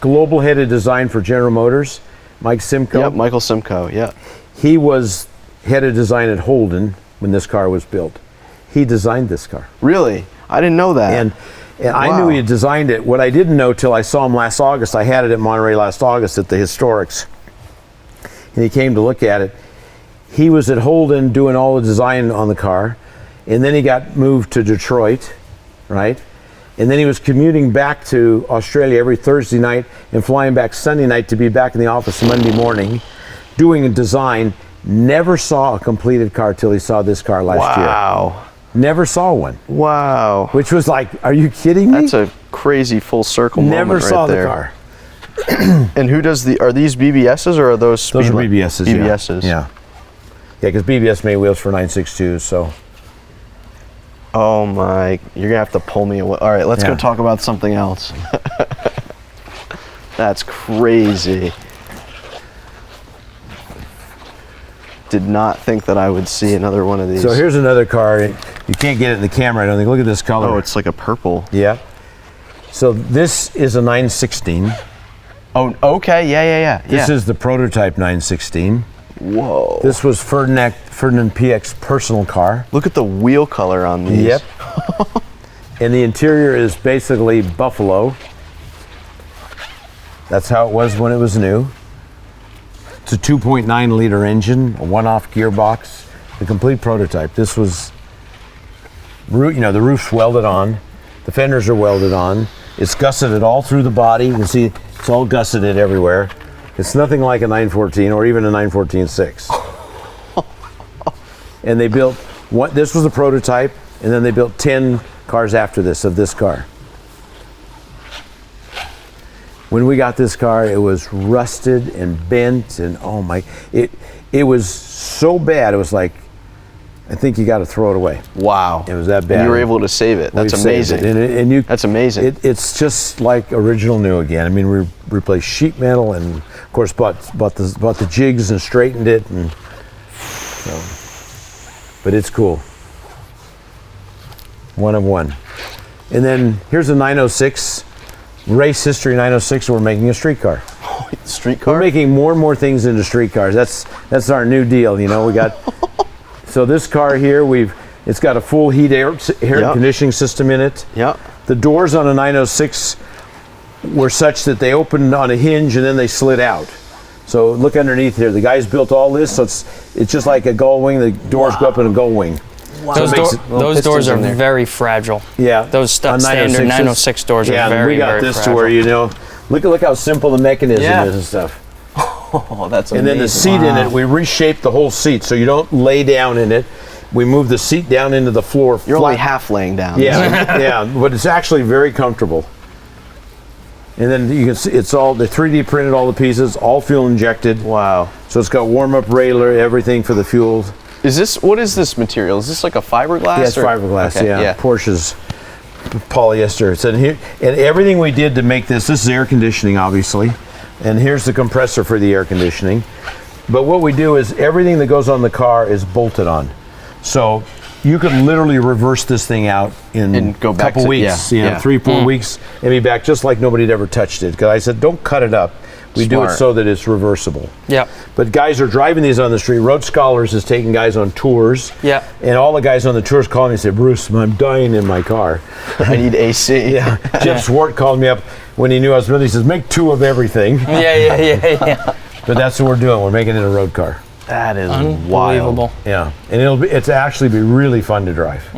global head of design for General Motors, Mike Simcoe. Yep, Michael Simcoe, yeah. He was head of design at Holden when this car was built. He designed this car. Really? I didn't know that. And I knew he had designed it. What I didn't know till I saw him last August, I had it at Monterey last August at the Historics. And he came to look at it. He was at Holden doing all the design on the car, and then he got moved to Detroit, right? And then he was commuting back to Australia every Thursday night and flying back Sunday night to be back in the office Monday morning, doing a design. Never saw a completed car till he saw this car last year. Wow. Never saw one. Wow. Which was like, are you kidding me? That's a crazy full circle moment Never saw right there. the car. And who does are these BBSs or are those Those are BBSs. BBSs. Yeah. Yeah, because BBS made wheels for 962s, so. Oh my, you're gonna have to pull me away. All right, let's go talk about something else. That's crazy. Did not think that I would see another one of these. So here's another car. You can't get it in the camera, I don't think. Look at this color. Oh, it's like a purple. Yeah. So this is a 916. Oh, okay, yeah. This is the prototype 916. Whoa. This was Ferdinand PX's personal car. Look at the wheel color on these. Yep. And the interior is basically buffalo. That's how it was when it was new. It's a 2.9 liter engine, a one-off gearbox, the complete prototype. This was, the roof's welded on, the fenders are welded on. It's gusseted all through the body. You can see it's all gusseted everywhere. It's nothing like a 914 or even a 914-6. And they built, this was a prototype, and then they built 10 cars after this of this car. When we got this car, it was rusted and bent, and oh my, it was so bad, it was like, I think you got to throw it away. Wow. It was that bad. And you were able to save it. That's amazing. That's amazing. It's just like original new again. I mean, we replaced sheet metal, and of course bought the jigs and straightened it, and but it's cool. One of one. And then here's a 906. Race history 906, we're making a street car. Street car? We're making more and more things into street cars. That's our new deal, we got. So this car here, it's got a full heat air conditioning system in it. Yep. The doors on a 906 were such that they opened on a hinge and then they slid out. So look underneath here. The guys built all this, so it's just like a gull wing. The doors go up in a gull wing. Wow. Those doors are very fragile. Yeah. Those standard 906 doors are very, very fragile. Yeah, we got this to where, look how simple the mechanism is and stuff. Oh, that's amazing. And then the seat in it, we reshaped the whole seat so you don't lay down in it. We moved the seat down into the floor. You're only half laying down. Yeah, yeah, but it's actually very comfortable. And then you can see they 3D printed all the pieces, all fuel injected. Wow. So it's got warm-up railer, everything for the fuel. What is this material? Is this like a fiberglass? Yeah, it's fiberglass, okay, yeah. Porsche's polyester. It's in here. And everything we did to make this is air conditioning, obviously. And here's the compressor for the air conditioning. But what we do is everything that goes on the car is bolted on. So you can literally reverse this thing out in a couple weeks, 3-4 weeks, and be back just like nobody had ever touched it. Because I said, don't cut it up. We do it Smart. so that it's reversible. Yep. But guys are driving these on the street. Road Scholars is taking guys on tours. Yep. And all the guys on the tours call me and say, Bruce, I'm dying in my car. I need AC. Yeah. Jeff Swart called me up when he knew I was with. He says, make 2 of everything. Yeah. But that's what we're doing. We're making it a road car. That is Unbelievable. wild. Yeah. And it's actually be really fun to drive.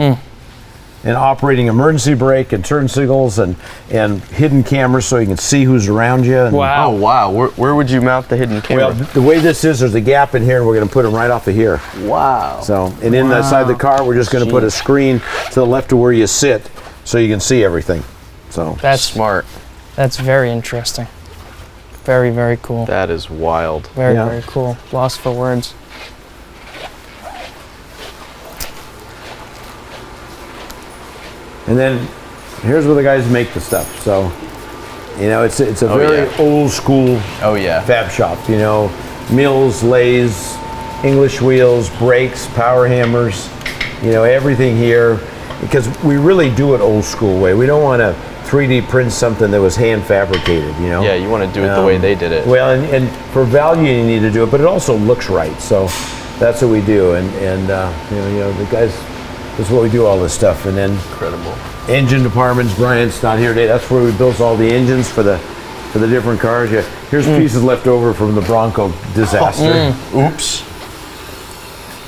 And operating emergency brake and turn signals and hidden cameras so you can see who's around you. And, Wow. Oh wow, where would you mount the hidden camera? Well, the way this is, there's a gap in here, and we're going to put them right off of here. Wow. So, and in the side of the car, we're just going to put a screen to the left of where you sit, so you can see everything. So That's Smart. That's very interesting. Very, very cool. That is wild. Very, Yeah. very cool. Lost for words. and then here's where the guys make the stuff. So, it's a very yeah. old school Oh yeah. fab shop. Mills, lathes, English wheels, brakes, power hammers. Everything here, because we really do it old school way. We don't want to 3D print something that was hand fabricated. Yeah, you want to do it the way they did it. Well, and for value you need to do it, but it also looks right. So that's what we do, and the guys. That's what we do, all this stuff. And then Incredible. engine departments. Brian's not here today. That's where we built all the engines for the different cars. Yeah, here's pieces left over from the Bronco disaster. Oops.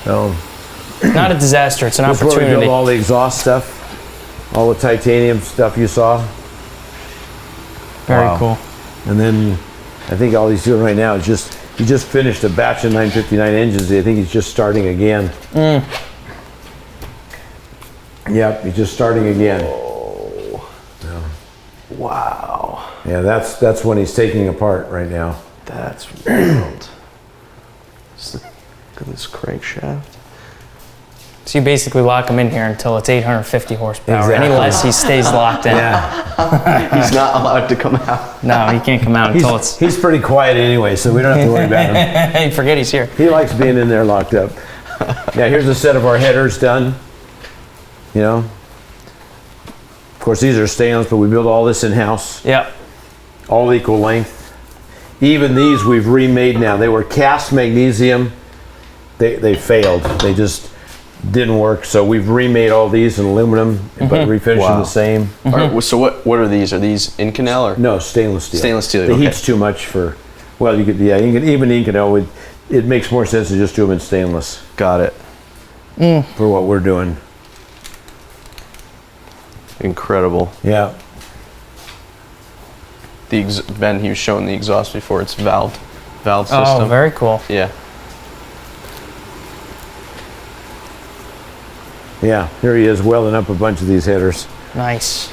So Not a disaster. It's an that's where we built opportunity. all the exhaust stuff, all the titanium stuff you saw. Very Wow. cool. And then I think all he's doing right now is he just finished a batch of 959 engines. I think he's just starting again. Yep, he's just starting again. Wow. Yeah, that's when he's taking apart right now. That's wild. Look at this crankshaft. So you basically lock him in here until it's 850 horsepower. Exactly. Any less, he stays locked in. Yeah, He's not allowed to come out. No, he can't come out until it's. he's pretty quiet anyway, so we don't have to worry about him. You forget he's here. He likes being in there locked up. Yeah, here's a set of our headers done. Of course, these are stainless, but we built all this in-house, Yep. all equal length. Even these we've remade now. They were cast magnesium. They failed. They just didn't work. So we've remade all these in aluminum, but refinished them Wow. the same. All right, so what are these? Are these Inconel or? No, stainless steel. Stainless steel, The okay. heat's too much for. Well, you could even Inconel. It makes more sense to just do them in stainless Got it. for what we're doing. Incredible. Yeah. Ben, he was showing the exhaust before. It's valve system. Oh, very cool. Yeah. Yeah, here he is welding up a bunch of these headers. Nice.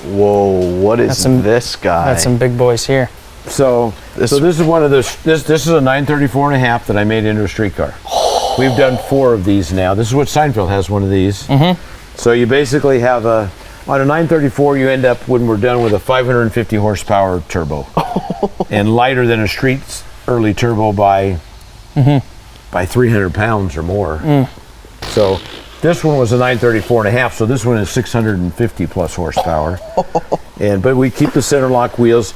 Whoa, what is That's some- this guy? That's some big boys here. So this is one of those. This is a 934 and a half that I made into a streetcar. We've done 4 of these now. This is what Seinfeld has, one of these. So you basically have on a 934, you end up when we're done with a 550 horsepower turbo, and lighter than a street early turbo by 300 pounds or more. So this one was a 934 and a half. So this one is 650 plus horsepower. But we keep the center lock wheels.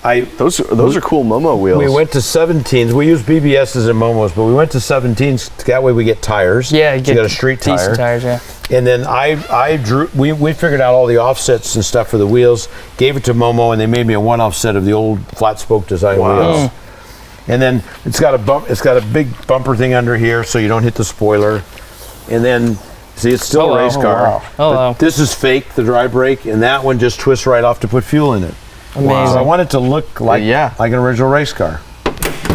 Those are cool Momo wheels. We went to 17s. We use BBSs and Momos, but we went to 17s. That way we get tires. Yeah, So you got a street tire. decent tires, yeah. And then I drew. We figured out all the offsets and stuff for the wheels. Gave it to Momo, and they made me a one offset of the old flat spoke design wheels. And then it's got a bump. It's got a big bumper thing under here, so you don't hit the spoiler. And then see, it's still a race car. wow. Hello. But this is fake, the dry brake, and that one just twists right off to put fuel in it. Amazing. So I want it to look like an original race car.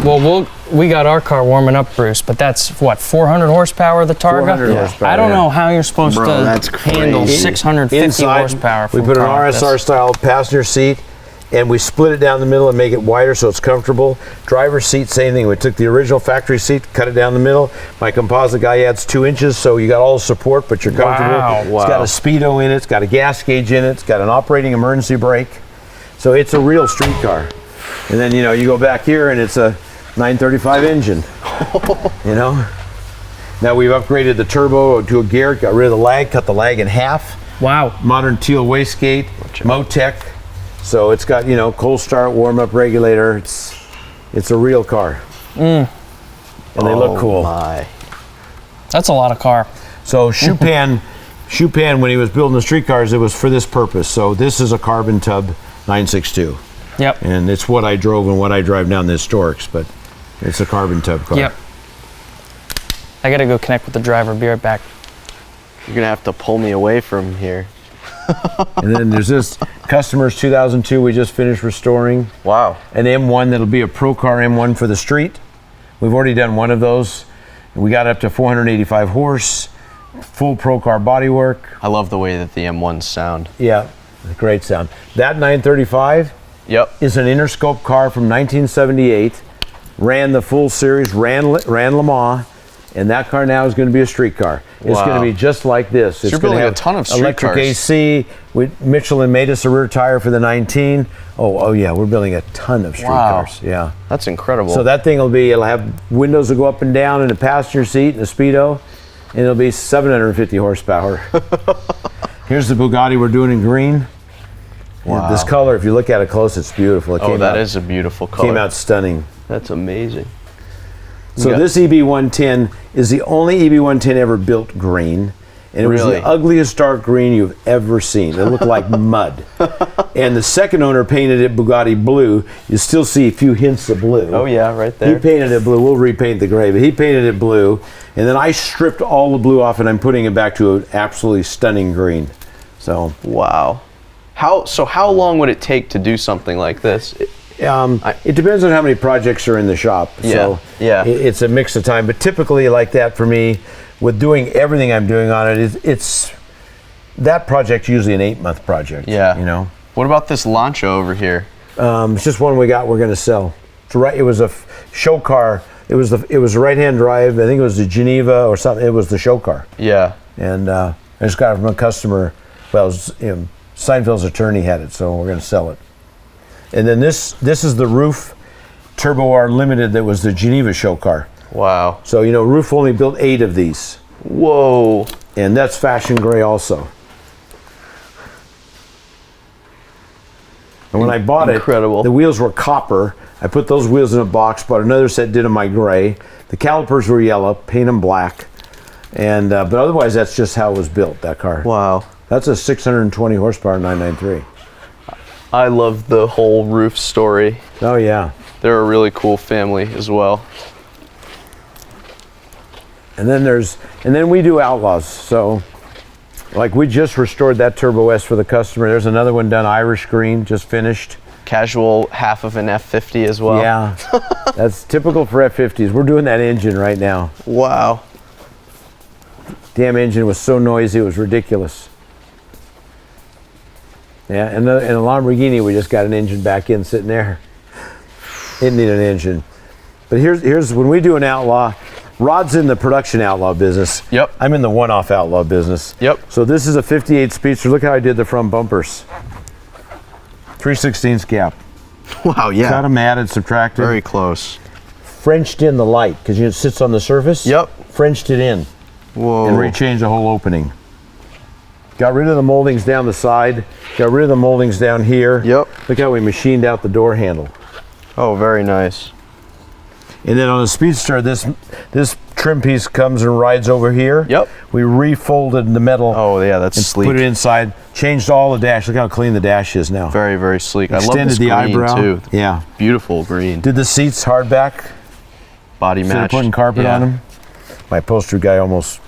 Well, we got our car warming up, Bruce, but that's what, 400 horsepower, the Targa? 400 horsepower, I don't yeah. know how you're supposed Bro, to that's handle crazy. 650 Inside, horsepower. we from put an a car like this. RSR style passenger seat, and we split it down the middle and make it wider so it's comfortable. Driver's seat, same thing. We took the original factory seat, cut it down the middle. My composite guy adds 2 inches, so you got all the support, but you're comfortable. Wow. It's got a speedo in it. It's got a gas gauge in it. It's got an operating emergency brake. So it's a real street car. And then, you go back here and it's a 935 engine, Now we've upgraded the turbo to a gear, got rid of the lag, cut the lag in half. Wow. Modern teal wastegate, Motec, So it's got, cold start, warm up regulator. It's a real car. And they look cool. My. That's a lot of car. So Chupin, when he was building the streetcars, it was for this purpose. So this is a carbon tub 962. Yep. And it's what I drove and what I drive down the Historics, but it's a carbon tub car. Yep. I gotta go connect with the driver. Be right back. You're gonna have to pull me away from here. And then there's this Customers 2002 we just finished restoring. Wow. An M1 that'll be a Pro Car M1 for the street. We've already done one of those. We got up to 485 horse, full Pro Car bodywork. I love the way that the M1s sound. Yeah, great sound. That 935 Yep. is an Interscope car from 1978. Ran the full series, ran Le Mans, and that car now is going to be a street car. It's Wow. going to be just like this. It's you're going to building have a ton of street electric cars. AC. Michelin made us a rear tire for the 19. Oh yeah, we're building a ton of street Wow. cars. Yeah. That's incredible. So that thing it'll have windows that go up and down in the passenger seat and a speedo, and it'll be 750 horsepower. Here's the Bugatti we're doing in green. Wow. This color, if you look at it close, it's beautiful. It that is a beautiful color. came out stunning. That's amazing. So Yeah. this EB110 is the only EB110 ever built green. And it was Really? the ugliest dark green you've ever seen. It looked like mud. And the second owner painted it Bugatti blue. You still see a few hints of blue. Oh yeah, right He there. painted it blue. We'll repaint the gray, but he painted it blue. And then I stripped all the blue off and I'm putting it back to an absolutely stunning green. So Wow. How long would it take to do something like this? it depends on how many projects are in the shop. So yeah. it's a mix of time. But typically like that for me, with doing everything I'm doing on it, it's that project's usually an 8-month project. Yeah. What about this Lancia over here? It's just one we're going to sell. It was a show car. It was a right-hand drive. I think it was the Geneva or something. It was the show car. Yeah. And I just got it from a customer. Well, it was, Seinfeld's attorney had it, so we're going to sell it. And then this is the Roof Turbo R Limited that was the Geneva show car. Wow. So, Roof only built 8 of these. Whoa. And that's fashion gray also. And when I bought Incredible. it, the wheels were copper. I put those wheels in a box, bought another set, did them my gray. The calipers were yellow, paint them black. And but otherwise, that's just how it was built, that car. Wow. That's a 620 horsepower 993. I love the whole Roof story. Oh, yeah. They're a really cool family as well. And then we do Outlaws. So, like we just restored that Turbo S for the customer. There's another one done Irish green, just finished. Casual half of an F50 as well. Yeah, that's typical for F50s. We're doing that engine right now. Wow. Damn engine was so noisy, it was ridiculous. Yeah, and a Lamborghini, we just got an engine back in sitting there. It needed an engine. But here's when we do an Outlaw, Rod's in the production Outlaw business. Yep. I'm in the one-off Outlaw business. Yep. So this is a 58 Speedster. Look how I did the front bumpers. 3/16 gap. Wow, yeah. Got them added, subtracted. Very close. Frenched in the light, because it sits on the surface. Yep. Frenched it in. Whoa. And rechanged the whole opening. Got rid of the moldings down the side. Got rid of the moldings down here. Yep. Look how we machined out the door handle. Oh, very nice. And then on the Speedster, this trim piece comes and rides over here. Yep. We refolded the metal. Oh, yeah, that's and sleek. put it inside. Changed all the dash. Look how clean the dash is now. Very, very sleek. I love Extended this the green eyebrow. too. Yeah. Beautiful green. Did the seats hardback. Body Instead of match. putting carpet on them. My upholstery guy almost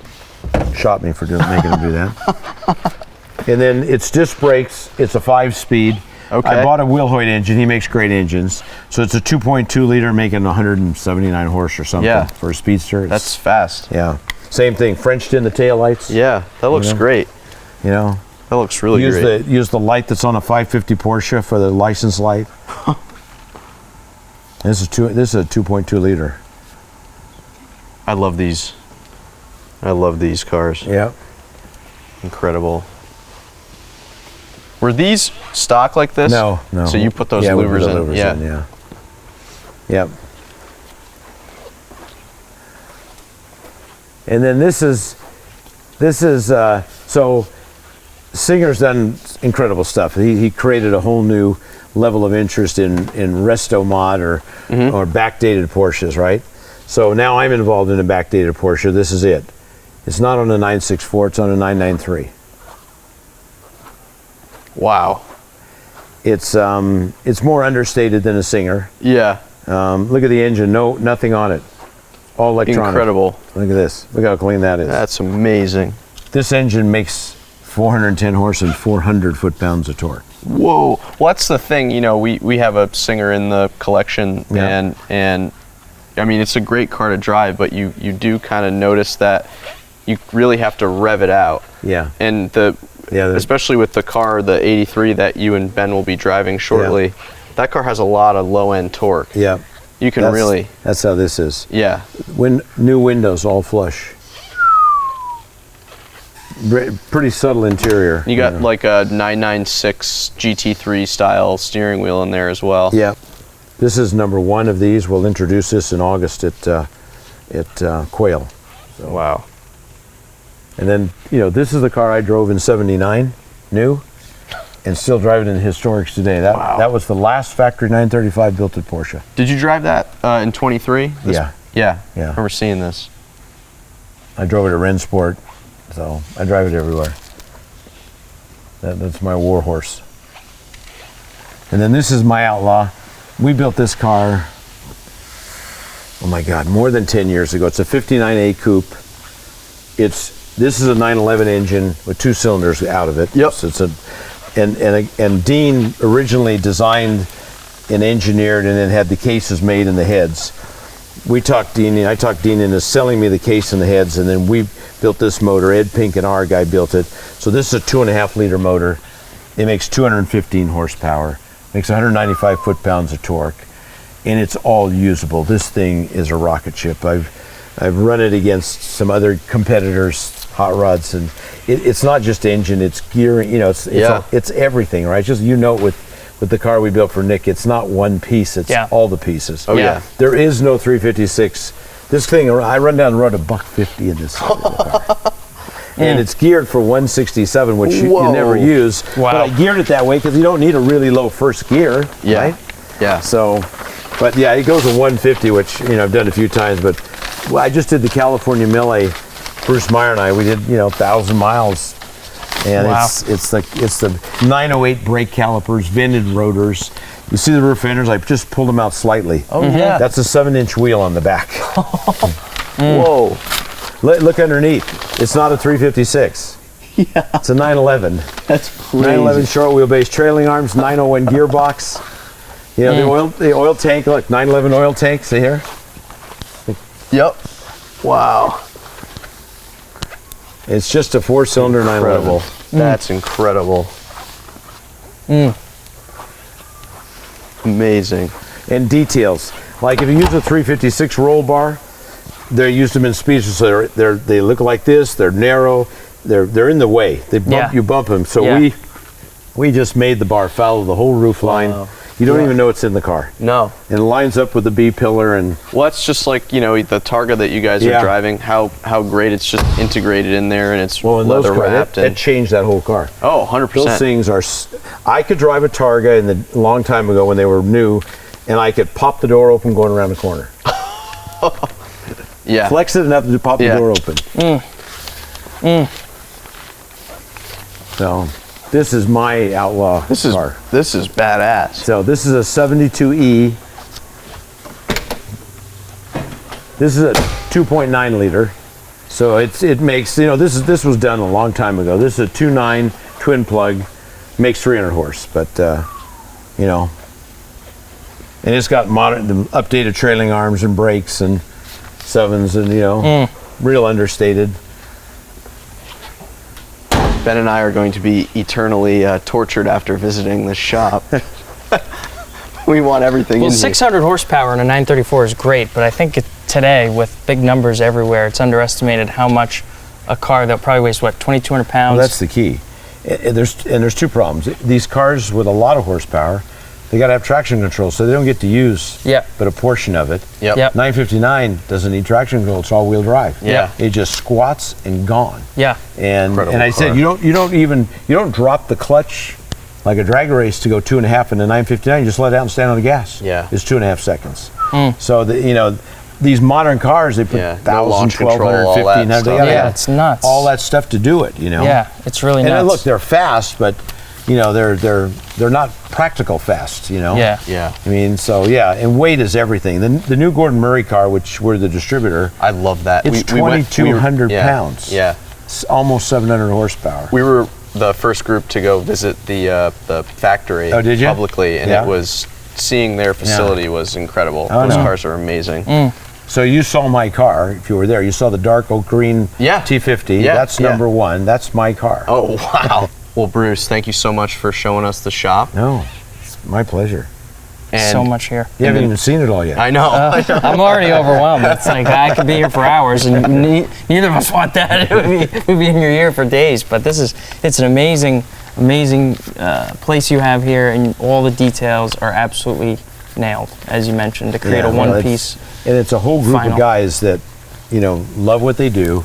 shot me for making him do that. And then it's disc brakes. It's a 5-speed. Okay. I bought a Wilhoit engine. He makes great engines. So it's a 2.2 liter making 179 horse or something Yeah. for a Speedster. That's fast. Yeah. Same thing. Frenched in the taillights. Yeah, that looks great. You know. That looks really great. Use the light that's on a 550 Porsche for the license light. This is a 2.2 liter. I love these. I love these cars. Yeah. Incredible. Were these stock like this? No. So you put those we put louvers the in? louvers Yeah. in, yeah. Yep. And then this is so Singer's done incredible stuff. He created a whole new level of interest in resto mod or backdated Porsches, right? So now I'm involved in a backdated Porsche. This is it. It's not on a 964, it's on a 993. Wow. It's more understated than a Singer. Yeah. Look at the engine, nothing on it. All electronic. Incredible. Look at this. Look how clean that is. That's amazing. This engine makes 410 horse and 400 foot-pounds of torque. Whoa. Well, that's the thing, you know, we have a Singer in the collection, Yeah. and I mean, it's a great car to drive, but you do kind of notice that you really have to rev it out. Yeah. And Yeah, especially with the car, the 83 that you and Ben will be driving shortly, that car has a lot of low-end torque. Yeah. You can really... That's how this is. Yeah. New windows, all flush. Pretty subtle interior. You got like a 996 GT3 style steering wheel in there as well. Yeah. This is number 1 of these. We'll introduce this in August at Quail. So. Wow. And then, this is the car I drove in '79, new, and still drive it in historics today. That was the last factory 935 built at Porsche. Did you drive that in 23? Yeah. Yeah. Yeah. I remember seeing this. I drove it at Rennsport, so I drive it everywhere. That's my war horse. And then this is my Outlaw. We built this car, oh my God, more than 10 years ago. It's a 59A coupe. This is a 911 engine with 2 cylinders out of it. Yep. So it's and Dean originally designed and engineered and then had the cases made in the heads. I talked Dean into selling me the case and the heads, and then we built this motor. Ed Pink and our guy built it. So this is a 2.5 liter motor. It makes 215 horsepower, makes 195 foot-pounds of torque, and it's all usable. This thing is a rocket ship. I've run it against some other competitors, hot rods, and it's not just engine, it's gearing, it's everything, right? Just, with the car we built for Nick, it's not one piece, it's all the pieces. Oh yeah. There is no 356. This thing, I run down the road $150 in this car. And it's geared for 167, which you never use. Wow. But I geared it that way because you don't need a really low first gear, right? Yeah. So, but yeah, it goes to 150, which, I've done a few times, but I just did the California Melee. Bruce Meyer and I, we did 1,000 miles, and it's the 908 brake calipers, vented rotors. You see the roof fenders? I just pulled them out slightly. Oh yeah. That's a 7-inch wheel on the back. Whoa. Look underneath. It's not a 356. Yeah. It's a 911. That's crazy. 911 short wheelbase trailing arms, 901 gearbox. The oil tank. Look, 911 oil tank. See here? Yep. Wow. It's just a 4-cylinder 911. That's incredible. Amazing. And details. Like if you use a 356 roll bar, they used them in speedsters. So they look like this. They're narrow. They're in the way. They bump you bump them. So we just made the bar follow the whole roof line. Wow. You don't even know it's in the car. No. And it lines up with the B pillar and. Well, that's just like the Targa that you guys are driving. How great it's just integrated in there, and it's leather wrapped. That changed that whole car. Oh, 100%. Those things are. I could drive a Targa a long time ago when they were new, and I could pop the door open going around the corner. Yeah. Flex it enough to pop the door open. So, this is my Outlaw car. This is badass. So this is a 72E. This is a 2.9 liter. So it makes, this was done a long time ago. This is a 2.9 twin plug, makes 300 horse, but and it's got the updated trailing arms and brakes and sevens and real understated. Ben and I are going to be eternally tortured after visiting this shop. We want everything in 600 horsepower in a 934 is great, but I think today, with big numbers everywhere, it's underestimated how much a car that probably weighs, 2,200 pounds? Well, that's the key. And there's 2 problems. These cars with a lot of horsepower, they got to have traction control, so they don't get to use Yep. but a portion of it. Yep. Yep. 959 doesn't need traction control; it's all-wheel drive. Yeah. It just squats and gone. Yeah. And Incredible I said car. you don't drop the clutch like a drag race to go 2.5 in the 959. You just let it out and stand on the gas. Yeah. It's 2.5 seconds. So these modern cars, they put Yeah, no 1,000, launch control, 1,200, all that 1,500. They stuff. gotta Yeah, have it's nuts. all that stuff to do it. Yeah, it's really And nuts. look, they're fast, but they're not practical fast. Yeah. Yeah. I mean, so yeah, and weight is everything. The new Gordon Murray car, which we're the distributor, I love that. it's We went- 2,200 yeah, pounds. Yeah. It's almost 700 horsepower. We were the first group to go visit the factory Oh, did you? publicly, and Yeah. it was seeing their facility was incredible. Oh, Those no. cars are amazing. So you saw my car, if you were there. You saw the dark oak green Yeah. T50. Yeah, That's yeah. number one. That's my car. Oh wow! Well, Bruce, thank you so much for showing us the shop. No, it's my pleasure. And So much here. You haven't even seen it all yet. I know. I'm already overwhelmed. It's like I could be here for hours, and neither of us want that. We'd be in your ear for days. But it's an amazing place you have here, and all the details are absolutely nailed, as you mentioned, to create a well, one-piece. And it's a whole group final. of guys that, love what they do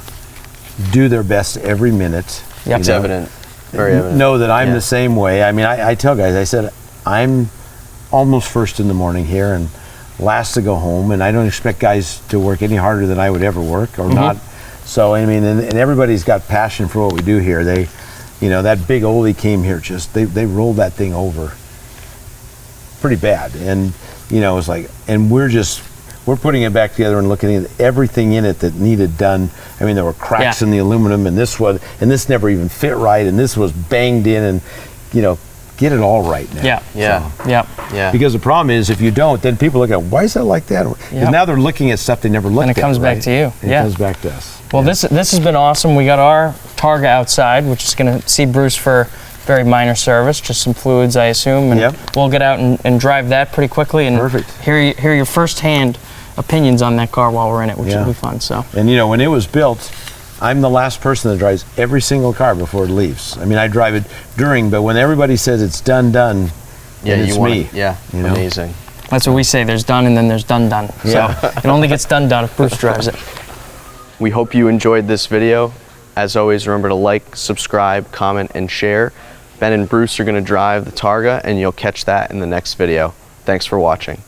their best every minute. Yep. It's evident. Very evident. Know that I'm Yeah. the same way. I mean, I tell guys, I said, I'm almost first in the morning here and last to go home, and I don't expect guys to work any harder than I would ever work or not. So, I mean, and everybody's got passion for what we do here. They, that big oldie came here, they rolled that thing over pretty bad. And, it's like, and we're putting it back together and looking at everything in it that needed done. I mean, there were cracks Yeah. in the aluminum, and this never even fit right, and this was banged in, and get it all right now. Yeah. Yeah. Yep. Yeah. Because the problem is, if you don't, then people look at, why is that like that? Because Yep. now they're looking at stuff they never looked at. And it comes back right? to you. And Yeah. It comes back to us. Well, this has been awesome. We got our Targa outside, which is going to see Bruce for very minor service, just some fluids, I assume, and Yep. we'll get out and drive that pretty quickly and Perfect. hear your firsthand opinions on that car while we're in it, which Yeah. will be fun. So And when it was built, I'm the last person that drives every single car before it leaves. I mean, I drive it during, but when everybody says it's done, then it's want me. it. Yeah. Amazing. that's what we say. There's done, and then there's done. Yeah. So it only gets done if Bruce drives it. We hope you enjoyed this video. As always, remember to like, subscribe, comment, and share. Ben and Bruce are going to drive the Targa, and you'll catch that in the next video. Thanks for watching.